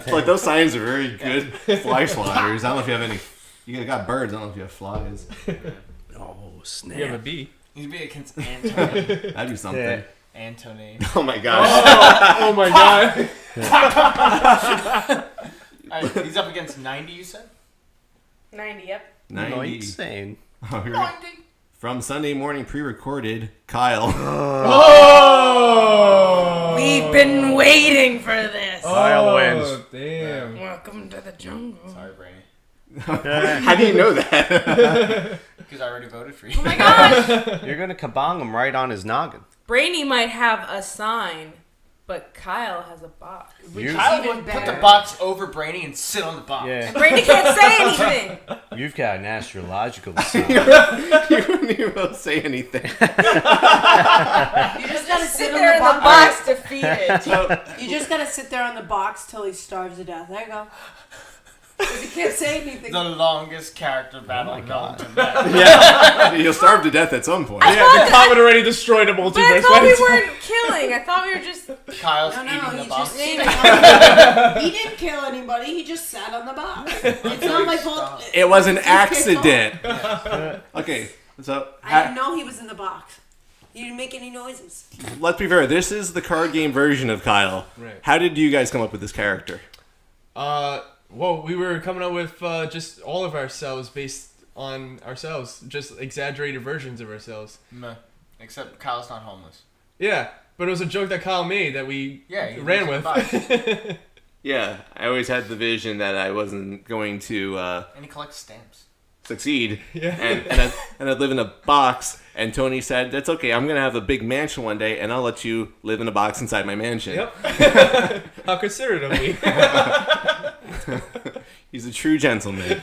say. Like, those signs are very good fly swatters. I don't know if you have any. You got birds. I don't know if you have flies. Oh, snap. You have a B. He'd be against Antoine. That'd be something. Yeah. Antoine. Oh my gosh. Oh my god. He's up against 90, you said? 90, yep. 90. Insane. Oh, here we go. From Sunday morning pre-recorded, Kyle. Oh. We've been waiting for this. Kyle wins. Damn. Welcome to the jungle. Sorry, Brainy. How do you know that? Because I already voted for you. Oh my gosh! You're gonna kabong him right on his noggin. Brainy might have a sign, but Kyle has a box. Kyle would put the box over Brainy and sit on the box. Yeah. Brainy can't say anything. You've got an astrological sign. You wouldn't even say anything. You just gotta Sit sit on there in the the box. box defeated. You just gotta sit there on the box till he starves to death. There you go. Because he can't say anything. The longest character battle known to man. Yeah. You'll starve to death at some point. Yeah, the comet already destroyed a But I multiverse. thought we right? weren't killing. I thought we were just. Kyle's No, eating the he box. just he didn't kill anybody. He just sat on the box. It's not my fault. It was an It's his fault. accident. Okay, so I didn't know he was in the box. He didn't make any noises. let's be fair. This is the card game version of Kyle. Right. How did you guys come up with this character? Well, we were coming up with just all of ourselves based on ourselves, just exaggerated versions of ourselves. Meh. Except Kyle's not homeless. Yeah, but it was a joke that Kyle made that we Yeah, ran with. Yeah, I always had the vision that I wasn't going to And he collects stamps. succeed, Yeah. and I'd live in a box. And Tony said, "That's okay. I'm gonna have a big mansion one day, and I'll let you live in a box inside my mansion." Yep. How considerate of me. He's a true gentleman.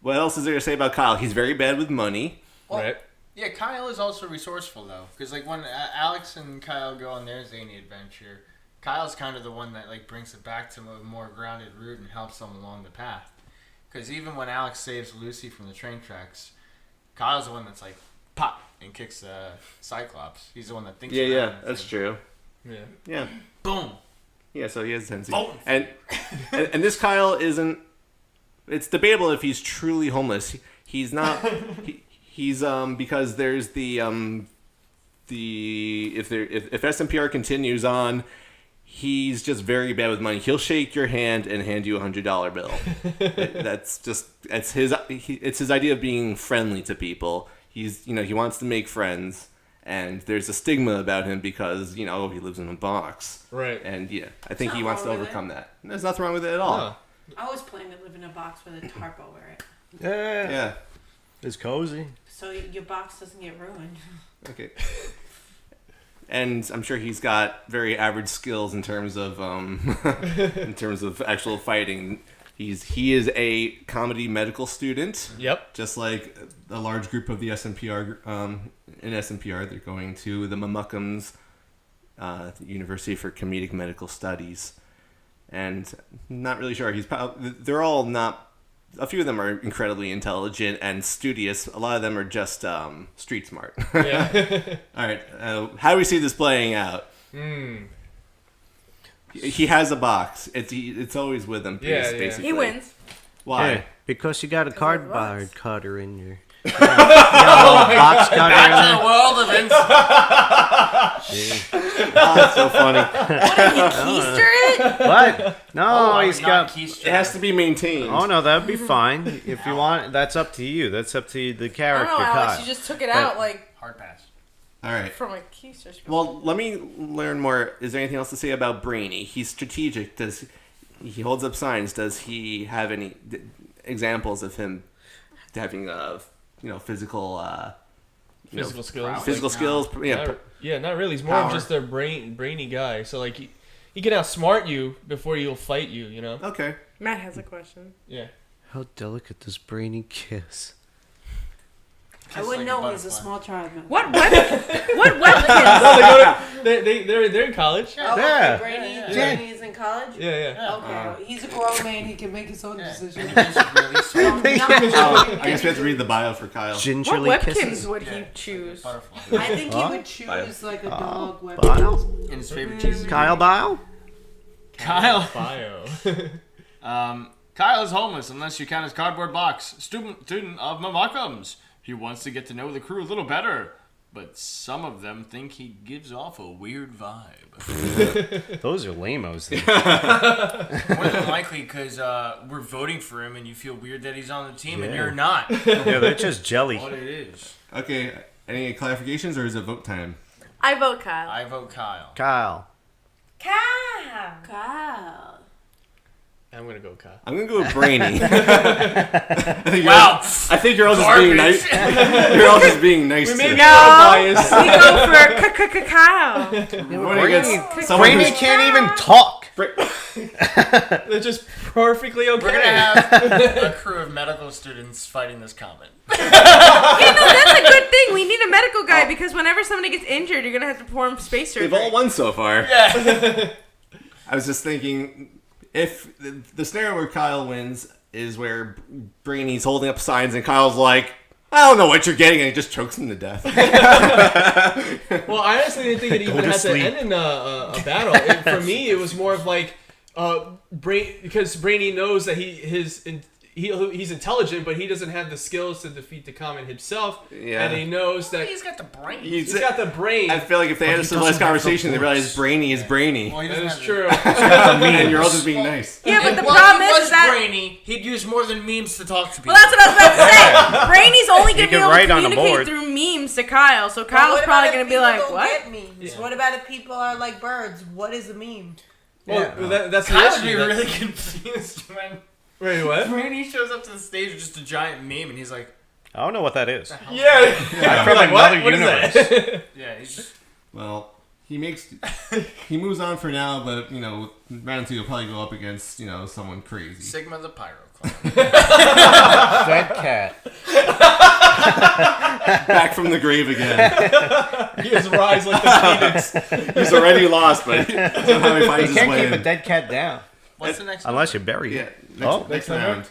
What else is there to say about Kyle? He's very bad with money. Well, Right. Yeah, Kyle is also resourceful, though. Because, like, when Alex and Kyle go on their zany adventure, Kyle's kind of the one that, like, brings it back to a more grounded route and helps them along the path. Because even when Alex saves Lucy from the train tracks, Kyle's the one that's like, pop, and kicks Cyclops. He's the one that thinks. Yeah, that's true. Yeah. Yeah, Boom. yeah. So he has a tendency, Boom. and this Kyle isn't. It's debatable if he's truly homeless. He's not. He's because there's the if SMPR continues on, he's just very bad with money. He'll shake your hand and hand you $100 bill. It's his idea of being friendly to people. He wants to make friends, and there's a stigma about him because he lives in a box. Right. And I think he wants to overcome that. And there's nothing wrong with it at No. all. I was planning to live in a box with a tarp over it, Yeah. It's cozy. so your box doesn't get ruined. Okay. And I'm sure he's got very average skills in terms of actual fighting. He is a comedy medical student. Yep. Just like a large group of the SMPR in SMPR, they're going to the Mamuckums University for Comedic Medical Studies, and not really sure. They're all not. A few of them are incredibly intelligent and studious. A lot of them are just street smart. Yeah. All right, how do we see this playing out? He has a box. It's always with him. Yeah, basically. He wins. Why? Yeah, because you got a cardboard cutter in your box Back to cutter. the world of Oh, that's so funny. Keister it? What? No, I he's was not got. It has to be maintained. Oh no, that'd be fine if you want. That's up to you. That's up to the I character. don't know, Alex. Kyle. You just took it out hard pass. All right. from a keister. Well, let me learn more. Is there anything else to say about Brainy? He's strategic. He holds up signs? Does he have any examples of him having physical Physical skills. physical skills? Yeah. Not really. He's more of just a brainy guy. So like he can outsmart you before he'll fight you. Okay. Matt has a question. Yeah. How delicate does Brainy kiss? I wouldn't know he's a small child. Man. What webkins? They're in college. Oh, Yeah. Brady's in college? Yeah. Okay, he's a grown man. He can make his own decision. And he's really smart. I guess we have to read the bio for Kyle. Gingerly What kisses. webkins would he choose? Butterfly. I think he would choose like a dog weapon. Bio? And his favorite cheese is Kyle Bio? Kyle. Bio. Kyle is homeless unless you count his cardboard box. Student of Mamakums. He wants to get to know the crew a little better, but some of them think he gives off a weird vibe. Those are lamos. More than likely because we're voting for him and you feel weird that he's on the team and you're not. Yeah, they're just jelly. What it is. Okay. Any clarifications, or is it vote time? I vote Kyle. I vote Kyle. Kyle. Kyle. I'm gonna go Kyle. I'm gonna go with Brainy. Wow. I think you're all just being nice. You're all just being nice. We to may him. be biased. We go for Kyle. Brainy can't even talk. They're just perfectly okay. We're going to have a crew of medical students fighting this comet. That's a good thing. We need a medical guy because whenever somebody gets injured, you're gonna have to perform space surgery. They've all won so far. Yeah. I was just thinking, if the scenario where Kyle wins is where Brainy's holding up signs and Kyle's like, I don't know what you're getting, and he just chokes him to death. Well, I honestly didn't think it even had to end in a battle. For me, it was more of like, because Brainy knows that he's intelligent, but he doesn't have the skills to defeat the comet himself. Yeah. And he knows that He's got the brain. he's got the brain. I feel like if they had a civilized conversation, they realize Brainy is Brainy. Well, he That doesn't is have true. And you're all just being nice. Yeah, but And the while problem he is was that. brainy, he'd use more than memes to talk to people. Well, that's what I was about to say. Brainy's only going to be can able to write on a communicate board. through memes to Kyle, so Kyle's probably going to be like, what? Get memes? What about if people are like birds? What is a meme? Well, that's the Kyle should issue. be really confused when Wait, what? Brainy shows up to the stage with just a giant meme and he's like, I don't know what that is. Yeah. I feel like another what is universe. that? yeah, he's just... Well, he moves on for now, but round 2 he'll probably go up against someone crazy. Sigma the Pyro Clown. Dead cat. Back from the grave again. He has rise like the phoenix. He's already lost, but somehow he finds You his can't way keep a in. dead cat down. What's the next one? Unless you bury Yeah, it. next round.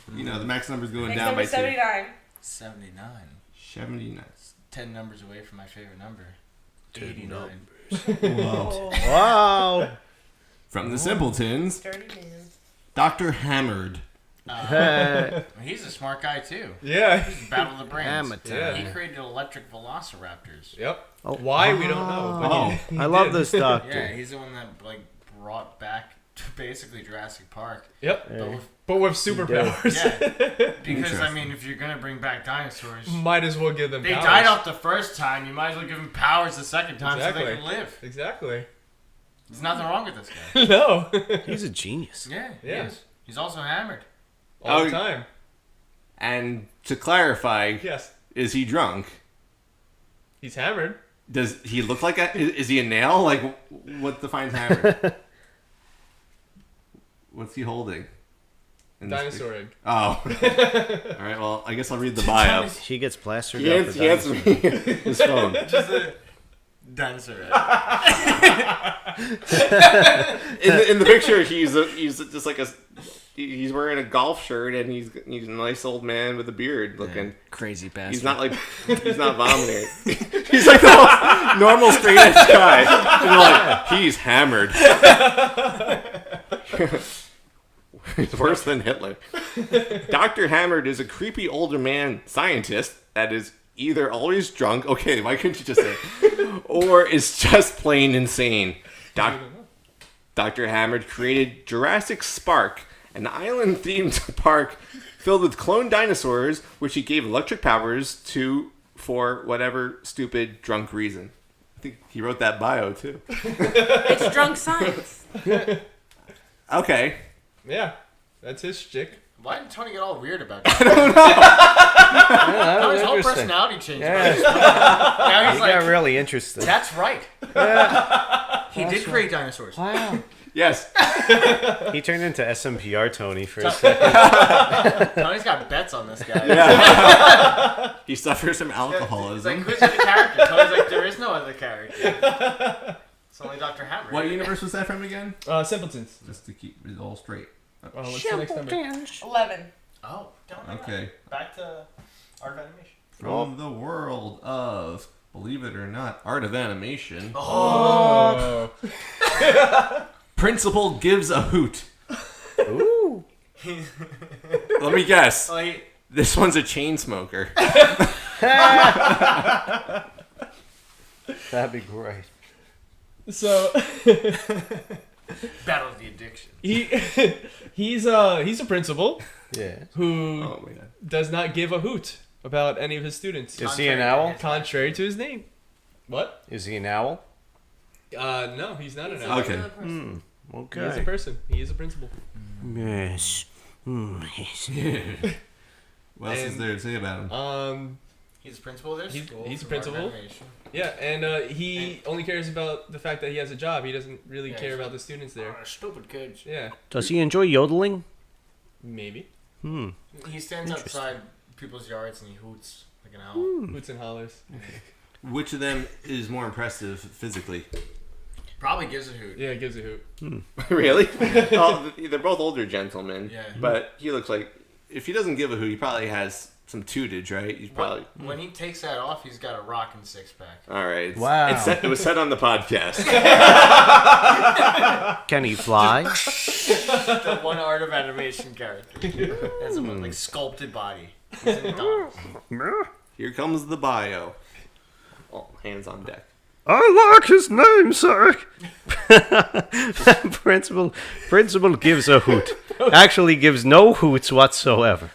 The max number's going Next down number by 2. 79. 79. 79. 10 numbers away from my favorite number. 89. Wow. From the Simpletons, Dirty man. Dr. Hammered. He's a smart guy too. Yeah. He's Battle of the Brains. Amateur. He created electric velocirapters. Yep. Oh. Why we don't know. But he I love did. this doctor. Yeah, he's the one that like brought back basically Jurassic Park. Yep. Hey. But with superpowers. Yeah, because I mean, if you're gonna bring back dinosaurs, Might as well give them they powers. died off the first time. You might as well give them powers the second time so Exactly. they can live. Exactly. There's nothing wrong with this guy. No. He's a genius. Yeah, he Yeah. is. He's also hammered. All the time. And to clarify, Yes. is he drunk? He's hammered. Does he look like a... Is he a nail? Like, what defines hammered? What's he holding? In this Dinosaur egg. pic- Oh. All right, well, I guess I'll read the bio. He gets plastered He up. answered me his phone. Just a dinosaur. In the picture, he's just like he's wearing a golf shirt and he's a nice old man with a beard looking. Crazy bastard. He's not vomiting. He's like the most normal straight edge guy. And you're like, he's hammered. He's worse than Hitler. Dr. Hammered is a creepy older man scientist that is either always drunk, okay, why couldn't you just say it? Or is just plain insane. Dr. Hammered created Jurassic Spark, an island-themed park filled with cloned dinosaurs, which he gave electric powers to for whatever stupid drunk reason. I think he wrote that bio, too. It's drunk science. Okay. Yeah. That's his shtick. Why did Tony get all weird about that? Yeah, that was His whole interesting. personality changed. Yeah. Now he's He like, got really interested. that's right. He did create dinosaurs. Wow. Yes. He turned into SMPR Tony for a second. Tony's got bets on this guy. Yeah. He suffers from He's like, alcoholism. who's the character? Tony's like, there is no other character. It's only Dr. Hammer. What universe was that from again? Simpletons. Just to keep it all straight. What's the next number? 11. Oh, don't know. Okay. Back to Art of Animation. From the world of, believe it or not, Art of Animation. Oh. Principal gives a hoot. Ooh. Let me guess. Oh, he, This one's a chain smoker. That'd be great. So battle of the addiction. he's a principal Yeah. who Oh my god. does not give a hoot about any of his students. Is he an owl? Contrary to his name. What? Is he an owl? No, he's not an owl. Okay. He is a Okay. person. He is a principal. Yes. Yes. What else is And- there to say about him? He's a principal of their He's- school. he's a from Art of principal. Animation. Yeah, and he only cares about the fact that he has a job. He doesn't really Yeah, care he's about like, the students there. Oh, stupid kids. Yeah, Does he enjoy yodeling? maybe. He stands outside people's yards and he hoots like an owl. Hoots and hollers. Which of them is more impressive physically? Probably gives a hoot. Yeah, gives a hoot. Really? Oh, they're both older gentlemen. Yeah. But he looks like, if he doesn't give a hoot, he probably has some tutage, right? He's probably... When he takes that off, he's got a rockin' six pack. All right. Wow. It was said on the podcast. Can he fly? The one Art of Animation character has a like sculpted body. He's an adult. Here comes the bio. Oh, hands on deck. I like his name, sir. Principal gives a hoot. Actually gives no hoots whatsoever.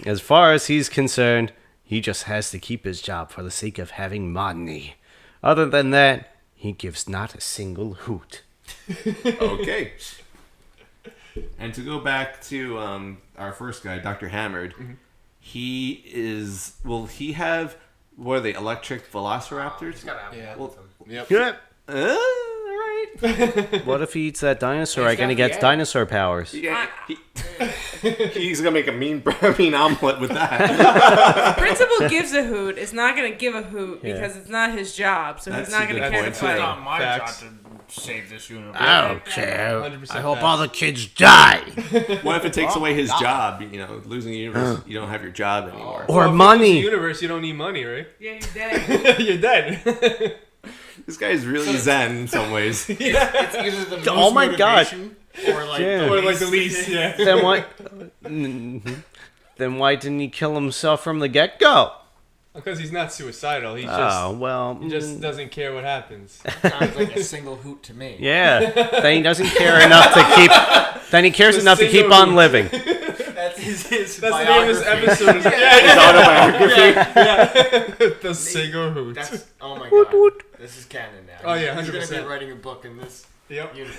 As far as he's concerned, he just has to keep his job for the sake of having money. Other than that, he gives not a single hoot. Okay. And to go back to our first guy, Dr. Hammered, he is... Will he have... What are they? Electric velociraptors? He's got to have Yeah. one with him. Yep. Yeah. All right. What if he eats that dinosaur He's egg and he got the gets egg. dinosaur powers? Yeah, he's gonna make a mean omelet with that. Principal gives a hoot is not going to give a hoot because it's not his job, so That's he's not a going to good care to point, too. It's fight. not my Facts. job to save this universe. I don't care. 100% I hope facts. all the kids die. What if it takes away his job? You know, losing the universe, you don't have your job anymore. Or Well, if you lose money. the universe, you don't need money, right? Yeah, he's dead. You're dead. This guy is really zen in some ways. It's either the most Oh my God. motivation or like Yeah. Or like the least, yeah. Then why? Then why didn't he kill himself from the get-go? Because he's not suicidal. He's Oh just well. he just doesn't care what happens. Sounds like a single hoot to me. Yeah. Then he doesn't care enough to keep. Then he cares enough to keep single on living. That's his That's the name of this biography. episode. His autobiography. The single hoot. That's, oh my god. This is canon now. Oh, yeah, He's going to 100%. be writing a book in this Yep. universe.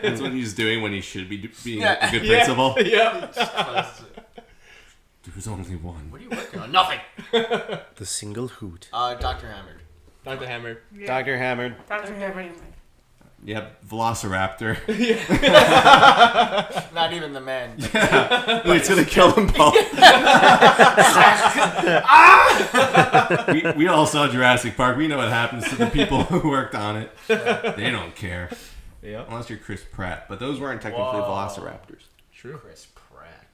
That's what he's doing when he should be being Yeah. a good principal. Yep. There was only one. What are you working on? Nothing. The single hoot. Dr. Hammered. Dr. Hammer. Dr. Hammered. Dr. Hammer. Yep, Velociraptor. Not even the man. It's gonna kill them both. we all saw Jurassic Park. We know what happens to the people who worked on it. They don't care. Yep. Unless you're Chris Pratt. But those weren't technically Whoa. Velociraptors. True. Chris Pratt.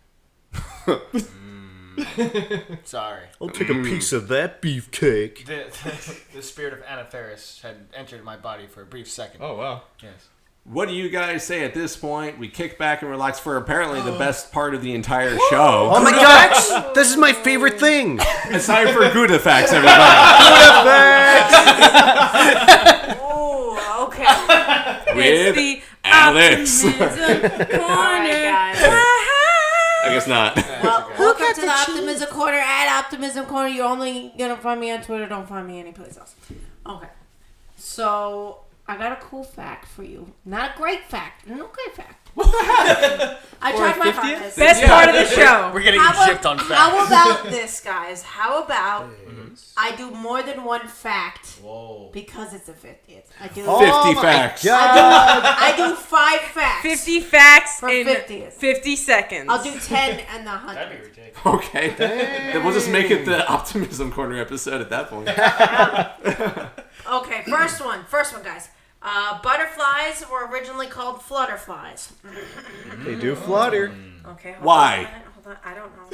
Sorry. I'll take a piece of that beefcake. The spirit of Anna Faris had entered my body for a brief second. Oh wow. Yes. What do you guys say at this point? We kick back and relax for apparently the best part of the entire show. Oh my gosh! This is my favorite thing. It's time for Gouda Facts, everybody. Oh, okay. With the Alex. optimism corner. I guess not. Well, welcome to the Optimism Corner at Optimism Corner. You're only gonna find me on Twitter. Don't find me anyplace else. Okay. So I got a cool fact for you. Not a great fact. An okay fact. I tried my hardest. Best part of the show. We're getting How shipped on about, facts. how about this, guys? How about I do more than one fact Whoa. because it's the 50th. I do. 50 facts. I do 5 facts. 50 facts For in 50th. 50 seconds. I'll do 10 and the That'd 100. be ridiculous. Okay. Then we'll just make it the Optimism Corner episode at that point. Okay, first one, guys. Butterflies were originally called flutterflies. They do flutter. Okay. Why? Hold on. I don't know.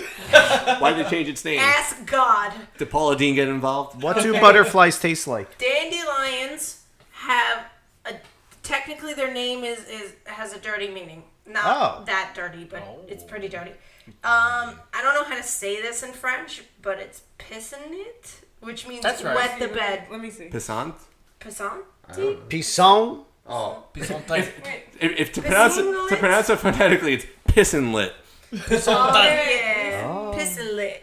Why did they change its name? Ask God. Did Paula Dean get involved? What do butterflies taste like? Dandelions have a. Technically, their name has a dirty meaning. Not that dirty, but it's pretty dirty. I don't know how to say this in French, but it's pissenit, which means That's right. wet the bed. Let me see. Pissant? Pisson? Pisson. Oh. Pisson If to pronounce it phonetically, it's pissin' lit. Oh, yeah. Pissenlit.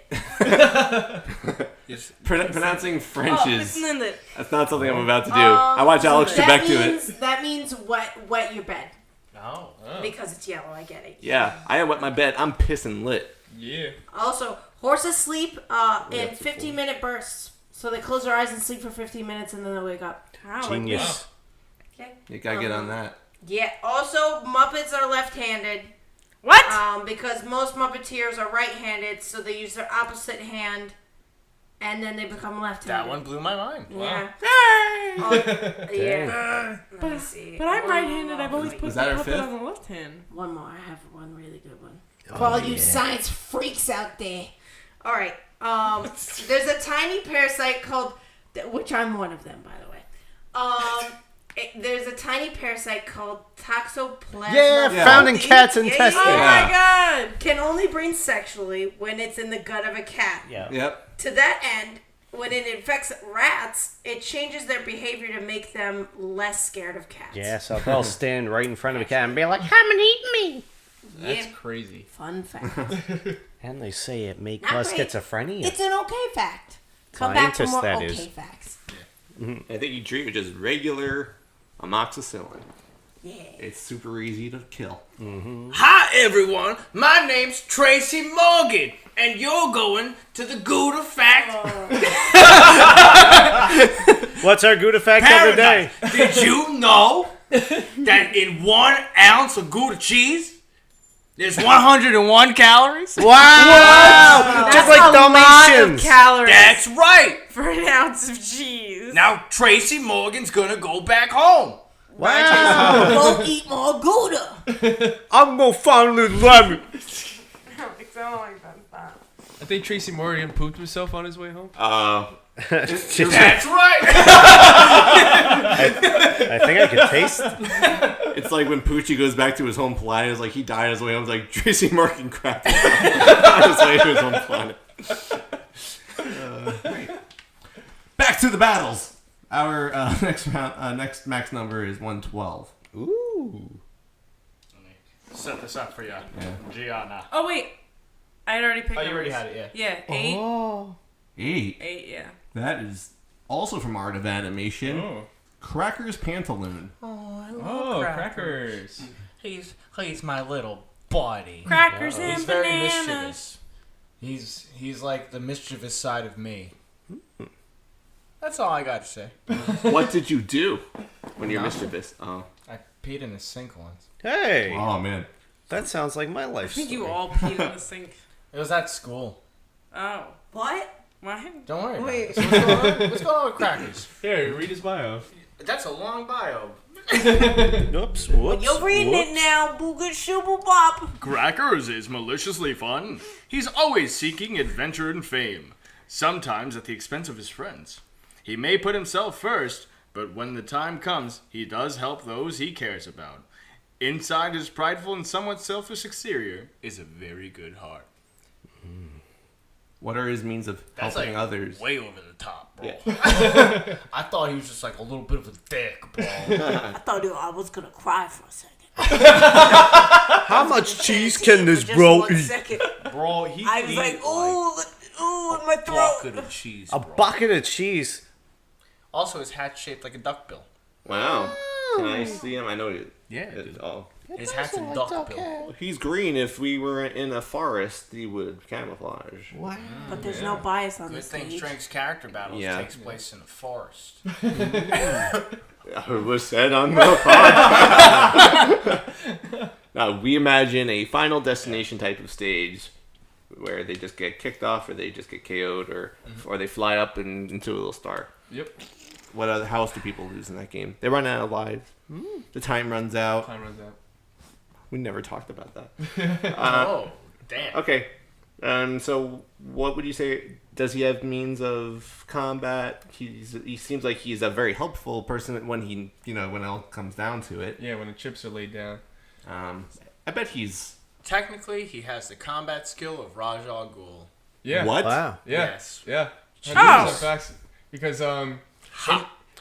Pronouncing French is Pissenlit. that's not something I'm about to do. I watch Alex Trebek do it. That means wet your bed. Oh. Because it's yellow, I get it. Yeah, I wet my bed. I'm pissin' lit. Yeah. Also, horses sleep in 15-minute bursts. So they close their eyes and sleep for 15 minutes and then they wake up. Genius. Okay. You gotta get on that. Yeah. Also, Muppets are left-handed. What? Because most Muppeteers are right-handed, so they use their opposite hand, and then they become left-handed. That one blew my mind. Yeah. Wow. Yeah. Let me see. But I'm right-handed. I've always put Was that the our puppet fifth? on the left hand. One more. I have one really good one. For all you science freaks out there. All right. There's a tiny parasite called, which I'm one of them, by the way. There's a tiny parasite called Toxoplasma. Yeah, found in cats' intestines. Oh my god! Can only breed sexually when it's in the gut of a cat. Yeah. Yep. To that end, when it infects rats, it changes their behavior to make them less scared of cats. Yeah, so they'll stand right in front of a cat and be like, "Come and eat me." That's Yeah. crazy. Fun fact. And they say it may Not cause great. schizophrenia. It's an okay fact. Come back for Scientist, more that okay is. facts. I think you treat with just regular amoxicillin. Yeah. It's super easy to kill. Hi everyone, my name's Tracy Morgan, and you're going to the Gouda Fact What's our Gouda fact of the day? Paradise. Did you know that in 1 ounce of Gouda cheese, there's 101 calories? Wow! Just like lot of Dalmatians. calories That's right. for an ounce of cheese. Now Tracy Morgan's gonna go back home. Wow! Go eat more Gouda. I'm gonna find the lemon. I don't like that. I think Tracy Morgan pooped himself on his way home. That's right. I think I could taste. It's like when Poochie goes back to his home planet. It's like he died on his way home. It's like Tracy Markin crap on his way to his home planet. Back to the battles. Our next max number is 112. Ooh. Set this up for you, Gianna. Oh wait, I had already picked. Oh, you already had it, yeah. Yeah, 8. Oh. 8. 8, yeah. That is also from Art of Animation. Oh. Crackers Pantaloon. Oh, I love Oh, crackers. He's my little buddy. Crackers and He's very bananas. mischievous. He's like the mischievous side of me. That's all I got to say. What did you do when you're mischievous? Oh. I peed in the sink once. Hey. Oh, man. That sounds like my life I think story. you all peed in the sink. It was at school. Oh. What? What? Don't worry about Wait. it. So what's going on? What's going on with crackers? Here, read his bio. That's a long bio. Oops. Whoops. You're reading it now, Booga Shooba Bop. Crackers is maliciously fun. He's always seeking adventure and fame, sometimes at the expense of his friends. He may put himself first, but when the time comes, he does help those he cares about. Inside his prideful and somewhat selfish exterior is a very good heart. What are his means of helping others? Way over the top, bro. Yeah. I thought he was just like a little bit of a dick, bro. I thought I was gonna cry for a second. How much cheese can this Just bro 1 eat? second. Bro, he I was like, ooh, in my throat. bucket of cheese, A bro. bucket of cheese. Also, his hat's shaped like a duckbill. Wow. Can I see him? I know it. Yeah, Oh. his hat's a duckbill. He's green. If we were in a forest, he would camouflage. Wow. But there's no bias on Good this thing stage. Shranks Character Battles Yeah. takes place in a forest. It was said on the podcast. Now, we imagine a Final Destination type of stage where they just get kicked off, or they just get KO'd, or they fly up into a little star. Yep. How else do people lose in that game? They run out of lives. The time runs out. Time runs out. We never talked about that. Oh, damn. Okay. So what would you say? Does he have means of combat? He seems like he's a very helpful person when when it all comes down to it. Yeah, when the chips are laid down. I bet he's Technically, he has the combat skill of Ra's al Ghul. Yeah. what? Wow. Yeah. Yes. Yeah. How? 100% facts. Because in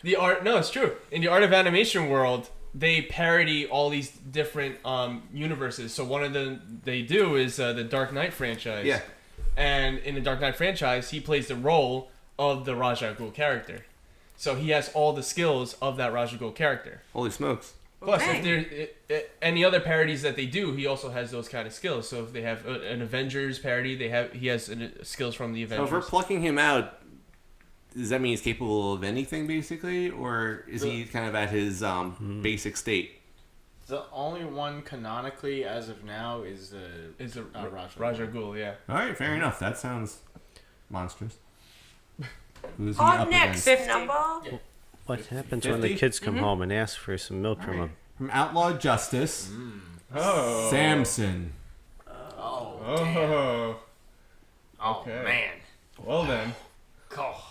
the art, no, it's true. In the Art of Animation world, they parody all these different universes. So one of them they do is the Dark Knight franchise. Yeah. And in the Dark Knight franchise, he plays the role of the Ra's al Ghul character. So he has all the skills of that Ra's al Ghul character. Holy smokes! Plus, Okay. if there any other parodies that they do, he also has those kind of skills. So if they have an Avengers parody, he has skills from the So Avengers. if we're plucking him out, does that mean he's capable of anything basically, or is he kind of at his basic state? The only one canonically as of now is Is a Ra's al Ra's al Ghul, yeah. All right, fair enough. That sounds monstrous. Who's he On up next against? number. What happens when the 50? kids come home and ask for some milk from them? From Outlaw Justice, Oh. Samson. Oh, Oh. oh Okay. man. Well then. Oh.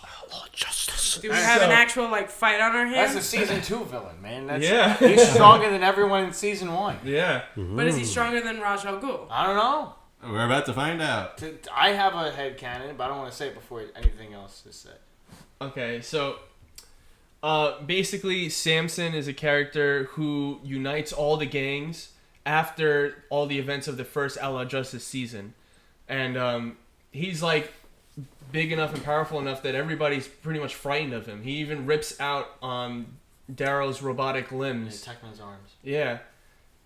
Do we have an actual fight on our That's a hands? season 2 villain, man. That's, Yeah. He's stronger than everyone in season 1. Yeah. But is he stronger than Ra's al Ghul? I don't know. We're about to find out. I have a headcanon, but I don't want to say it before anything else is said. Okay, so basically Samson is a character who unites all the gangs after all the events of the first Outlaw Justice season. And he's like big enough and powerful enough that everybody's pretty much frightened of him. He even rips out Darrow's robotic limbs. Techman's arms. Yeah.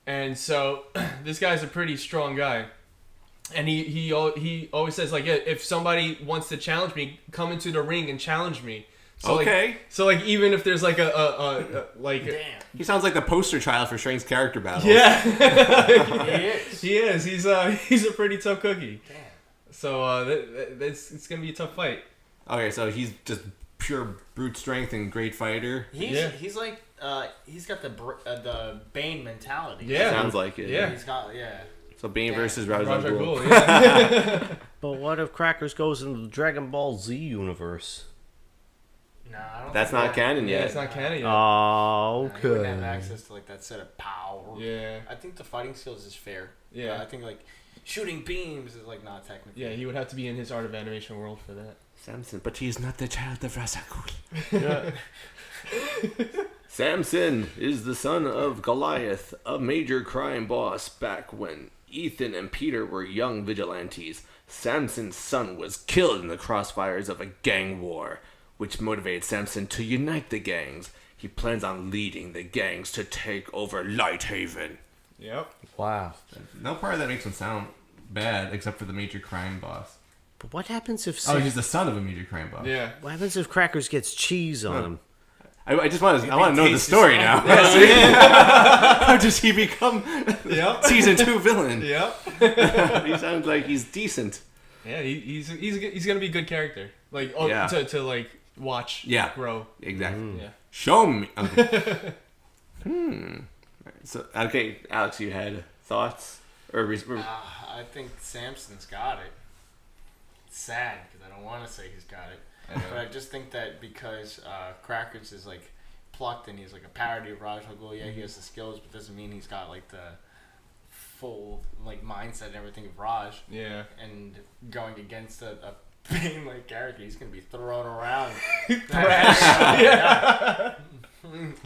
And so this guy's a pretty strong guy. And he always says, like, yeah, if somebody wants to challenge me, come into the ring and challenge me. So, Okay. even if there's like a Damn. He sounds like the poster child for Shranks Character Battles. yeah, He is. he is. He's a pretty tough cookie. Damn. So it's gonna be a tough fight. Okay, so he's just pure brute strength and great fighter. He's like he's got the Bane mentality. Yeah. Sounds like it. Yeah. He's got So Bane Yeah. versus Ra's al Ra's al Ghul. Ghul, yeah. But what if Crackers goes into the Dragon Ball Z universe? No, I don't That's think not canon Yeah, yet. it's not canon yet. Oh, He wouldn't have okay. access to like that set of power. Yeah. I think the fighting skills is fair. Yeah. But I think like shooting beams is like not technically. Yeah, he would have to be in his art of animation world for that. Samson, but he is not the child of Rasakul. Yeah. Samson is the son of Goliath, a major crime boss back when Ethan and Peter were young vigilantes. Samson's son was killed in the crossfires of a gang war, which motivated Samson to unite the gangs. He plans on leading the gangs to take over Lighthaven. Yep. Wow. No part of that makes him sound bad, except for the major crime boss. But what happens if Oh, he's the son of a major crime boss. Yeah. what happens if Crackers gets cheese on him? I just want to know the tastes story his now. How does he become Yep. season 2 villain? Yep. He sounds like he's decent. Yeah, he's gonna be a good character. Like Yeah. to like watch grow. Exactly. Yeah. Show me. Okay. So, okay, Alex, you had thoughts? I think Samson's got it. It's sad because I don't want to say he's got it. But I just think that because Crackers is like plucked and he's like a parody of Raj Hagul, yeah, he has the skills, but doesn't mean he's got like the full like mindset and everything of Raj. Yeah. And going against a Bane like character, he's gonna be thrown around.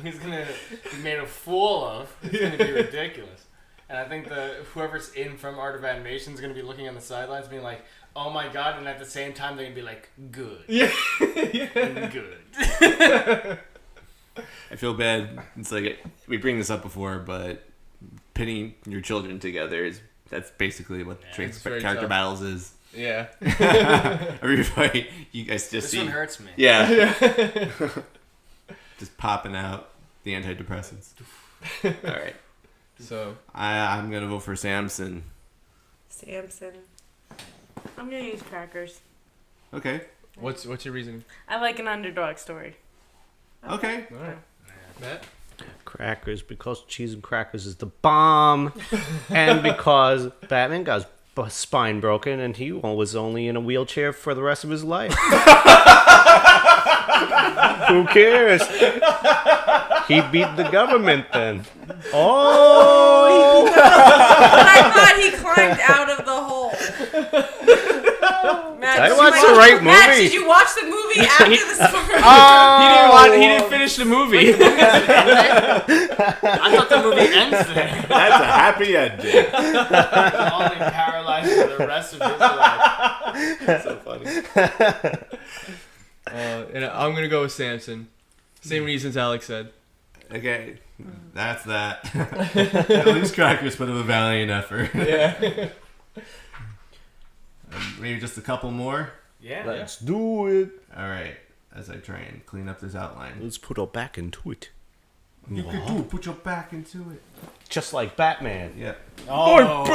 He's gonna be made a fool of. It's gonna be ridiculous. And I think whoever's in from Art of Animation is gonna be looking on the sidelines, being like, "Oh my god!" And at the same time, they're gonna be like, "Good, Yeah. good." I feel bad. It's like, we bring this up before, but pitting your children together that's basically what it's very Character tough. Battles is. Yeah. Every fight, you guys just This see. one hurts me. Yeah. Just popping out the antidepressants. All right. So I'm going to vote for Samson. Samson. I'm gonna use Crackers. Okay. what's your reasoning? I like an underdog story. Okay. All right. Matt? Crackers, because cheese and crackers is the bomb, and because Batman got his spine broken and he was only in a wheelchair for the rest of his life. Who cares? He beat the government then. Oh! But I thought he climbed out of the hole. Matt, I did you watched watch- the right Matt, movie. did you watch the movie after the story? He didn't finish the movie. I thought the movie ends there. That's a happy ending. Only paralyzed for the rest of his life. That's so funny. And I'm gonna go with Samson. Same reasons Alex said. Okay. That's that. At least Crackers put up a valiant effort. Yeah. Maybe just a couple more? Yeah. Let's do it. All right. As I try and clean up this outline. Let's put our back into it. You could do. Put your back into it. Just like Batman. Yeah. Oh.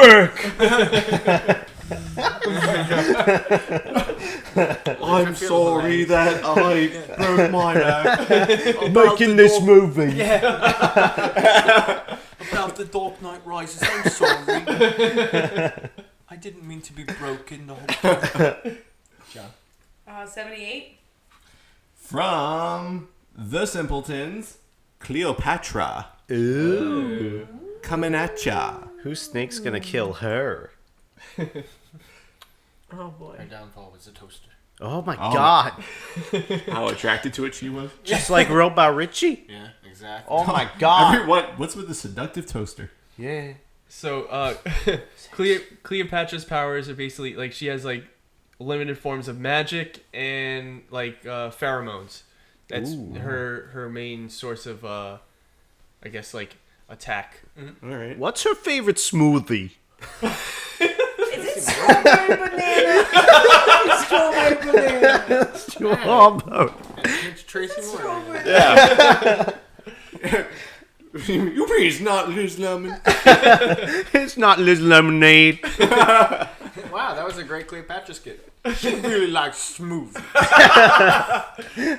I'm sorry that I broke my back. Making this movie. About the Dark Knight Rises, I'm sorry. I didn't mean to be broken the whole time. 78. From The Simpletons, Cleopatra. Ooh. Coming at ya. Whose snake's gonna kill her? Oh boy. Her downfall was a toaster. Oh my Oh. god. How attracted to it she was. Just like Robot Richie. Yeah, exactly. Oh my god. What's with the seductive toaster? Yeah. So Cleopatra's powers are basically like she has like limited forms of magic and like pheromones. That's her main source of I guess like attack. All right. What's her favorite smoothie? Is it strawberry banana? Strawberry banana. Strawberry. It's Tracy Morgan. You mean it's not Liz Lemon? It's not Liz Lemonade. Wow, that was a great Cleopatra skit. She really likes smooth.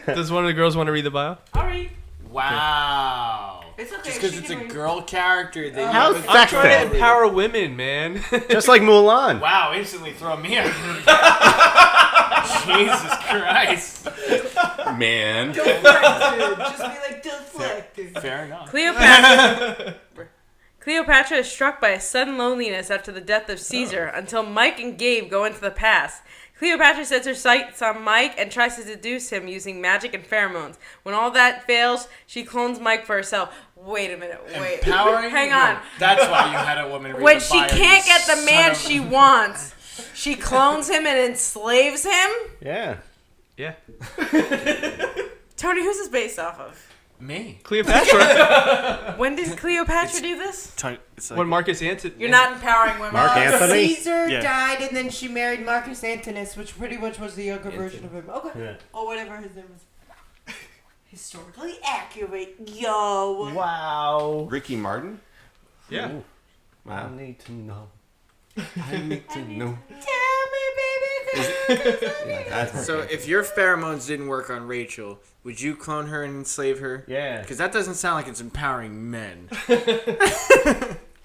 Does one of the girls want to read the bio? I'll read. Wow. It's okay. Just because she it's can a read. girl character, then How you have a I'm trying to sexy. empower women, man. Just like Mulan. Wow, instantly throw me out. Jesus Christ. man. Deflected. Just be like deflected. Fair enough. Cleopatra is struck by a sudden loneliness after the death of Caesar until Mike and Gabe go into the past. Cleopatra sets her sights on Mike and tries to seduce him using magic and pheromones. When all that fails, she clones Mike for herself. Wait a minute, wait. Empowering? Hang on. No, that's why you had a woman read When the she bio, can't you get the son man of- she wants, she clones him and enslaves him? Yeah. Yeah. Tony, who's this based off of? Me. Cleopatra. When did Cleopatra do this? It's like, When Marcus Antony. You're not empowering women. Mark Anthony? Caesar Yeah. died, and then she married Marcus Antonius, which pretty much was the younger version of him. Okay. Yeah. Or whatever his name was. Historically accurate, yo. Wow. Ricky Martin? Yeah. Wow. I need to know. I need to know. Tell me, baby. Yeah, that's So if your pheromones didn't work on Rachel, would you clone her and enslave her? Yeah. Because that doesn't sound like it's empowering men.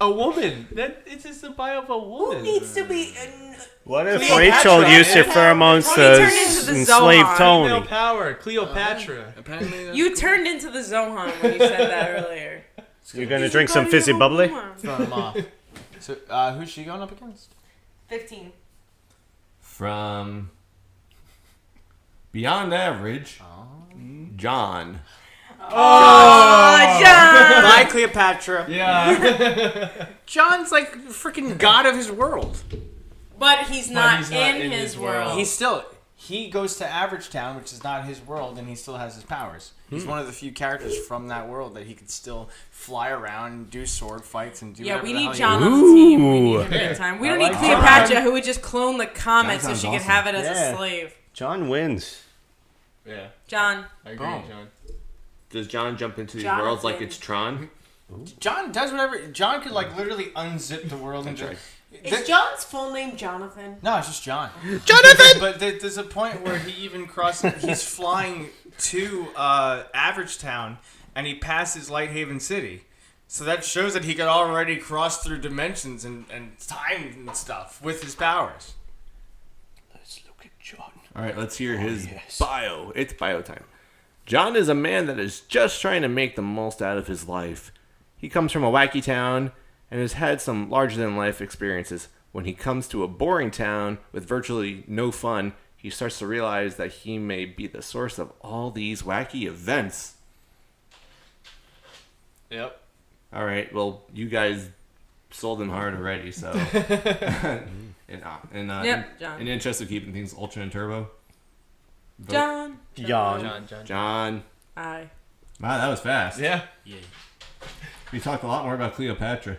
A woman. That it's just a bio of a Who woman. needs to be? What if Cleopatra. Rachel used your pheromones Tony to turned into the enslave Zohan. Female Tony? power. Cleopatra. Apparently, that's You turned into the Zohan when you said that earlier. You're gonna drink some fizzy bubbly? throw him off. So, who's she going up against? 15. From Beyond Average, John. Oh, John! Bye, Cleopatra. Yeah. John's like freaking god of his world. But he's not in his world. He goes to Average Town, which is not his world, and he still has his powers. He's one of the few characters from that world that he could still fly around and do sword fights and do Yeah, whatever we the need hell he John wants. on the team. We need him at the time. We don't need like Cleopatra, who would just clone the comet so John she sounds could have it as Yeah. a slave. John wins. Yeah. John. I agree, Boom. John. Does John jump into these Jonathan. worlds like it's Tron? John does whatever. John could like literally unzip the world and just. Is John's full name Jonathan? No, it's just John. Jonathan! But there's a point where he even crosses. He's flying to Average Town, and he passes Lighthaven City. So that shows that he could already cross through dimensions and time and stuff with his powers. Let's look at John. All right, let's hear his bio. It's bio time. John is a man that is just trying to make the most out of his life. He comes from a wacky town and has had some larger-than-life experiences. When he comes to a boring town with virtually no fun, he starts to realize that he may be the source of all these wacky events. Yep. All right, well, you guys sold him hard already, so... Yep, John. In the interest of keeping things ultra and turbo. vote John. John. John. Aye. Wow, that was fast. Yeah. We talked a lot more about Cleopatra.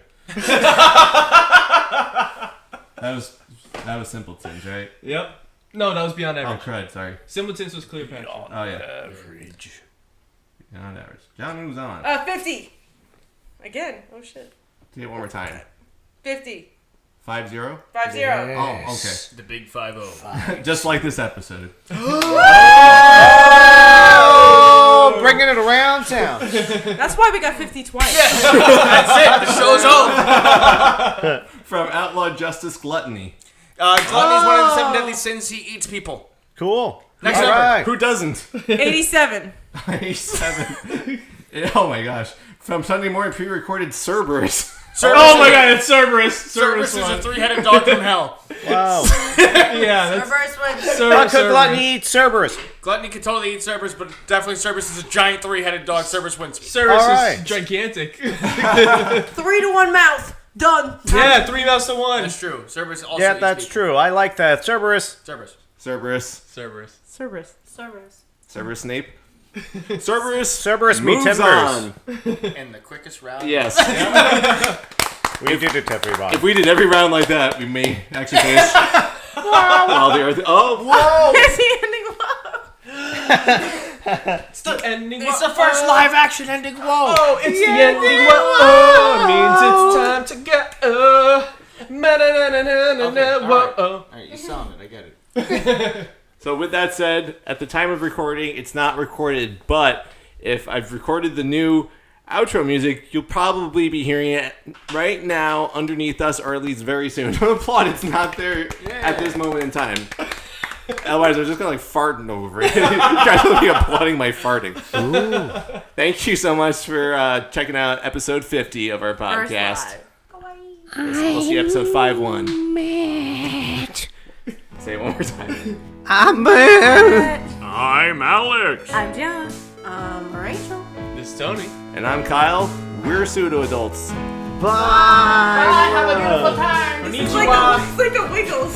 That was Simpletons, right? Yep. No, that was Beyond Oh, Average. crud, sorry. Simpletons was Cleopatra. Oh, yeah. Average. Beyond average. John moves on. 50. Again. Oh, shit. Say it one more time. 50. 5-0? 50. Oh, okay. The big 5-0. Just like this episode. Oh, bringing it around town. That's why we got 50 twice. That's it. The show's over. From Outlaw Justice Gluttony. Gluttony is one of the 7 deadly sins. He eats people. Cool. Next All number. right. Who doesn't? 87. 87. Oh my gosh. From Sunday morning pre-recorded Cerberus. Oh my god, it's Cerberus. Cerberus is a 3-headed dog from hell. Wow. Yeah, that's Reverse one. How Cerberus. could Gluttony eat Cerberus? Gluttony can totally eat Cerberus, but definitely Cerberus is a giant 3-headed dog. Cerberus wins. Cerberus All right. is gigantic. 3 to 1 mouth. Done. Yeah, 3 mouse to 1. That's true. Cerberus also Yeah, eats that's people. true. I like that. Cerberus. Cerberus. Cerberus. Cerberus. Cerberus. Cerberus. Cerberus Snape. Cerberus. Cerberus me moves timbers. on. And the quickest route. Yes. We did it, everybody. If we did every round like that, we may actually finish. While the earth. Oh, whoa! Is he ending love? It's the ending. It's the first live action ending. Whoa. Oh, it's the ending. Whoa. Means it's time to go. Okay, Whoa. all right, you sound it. I get it. So with that said, at the time of recording, it's not recorded, but if I've recorded the new outro music, you'll probably be hearing it right now underneath us, or at least very soon. Don't applaud, it's not there at this moment in time. Otherwise, I'm just gonna like farting over it. You guys will be applauding my farting. Ooh. Thank you so much for checking out episode 50 of our podcast. We'll see episode 5-1. Matt. Say it one more time. I'm Matt. I'm Alex. I'm Gianna. Rachel. This is Tony. And I'm Kyle. We're Pseudo Adults. Bye. Have a beautiful time. It's like a Wiggles.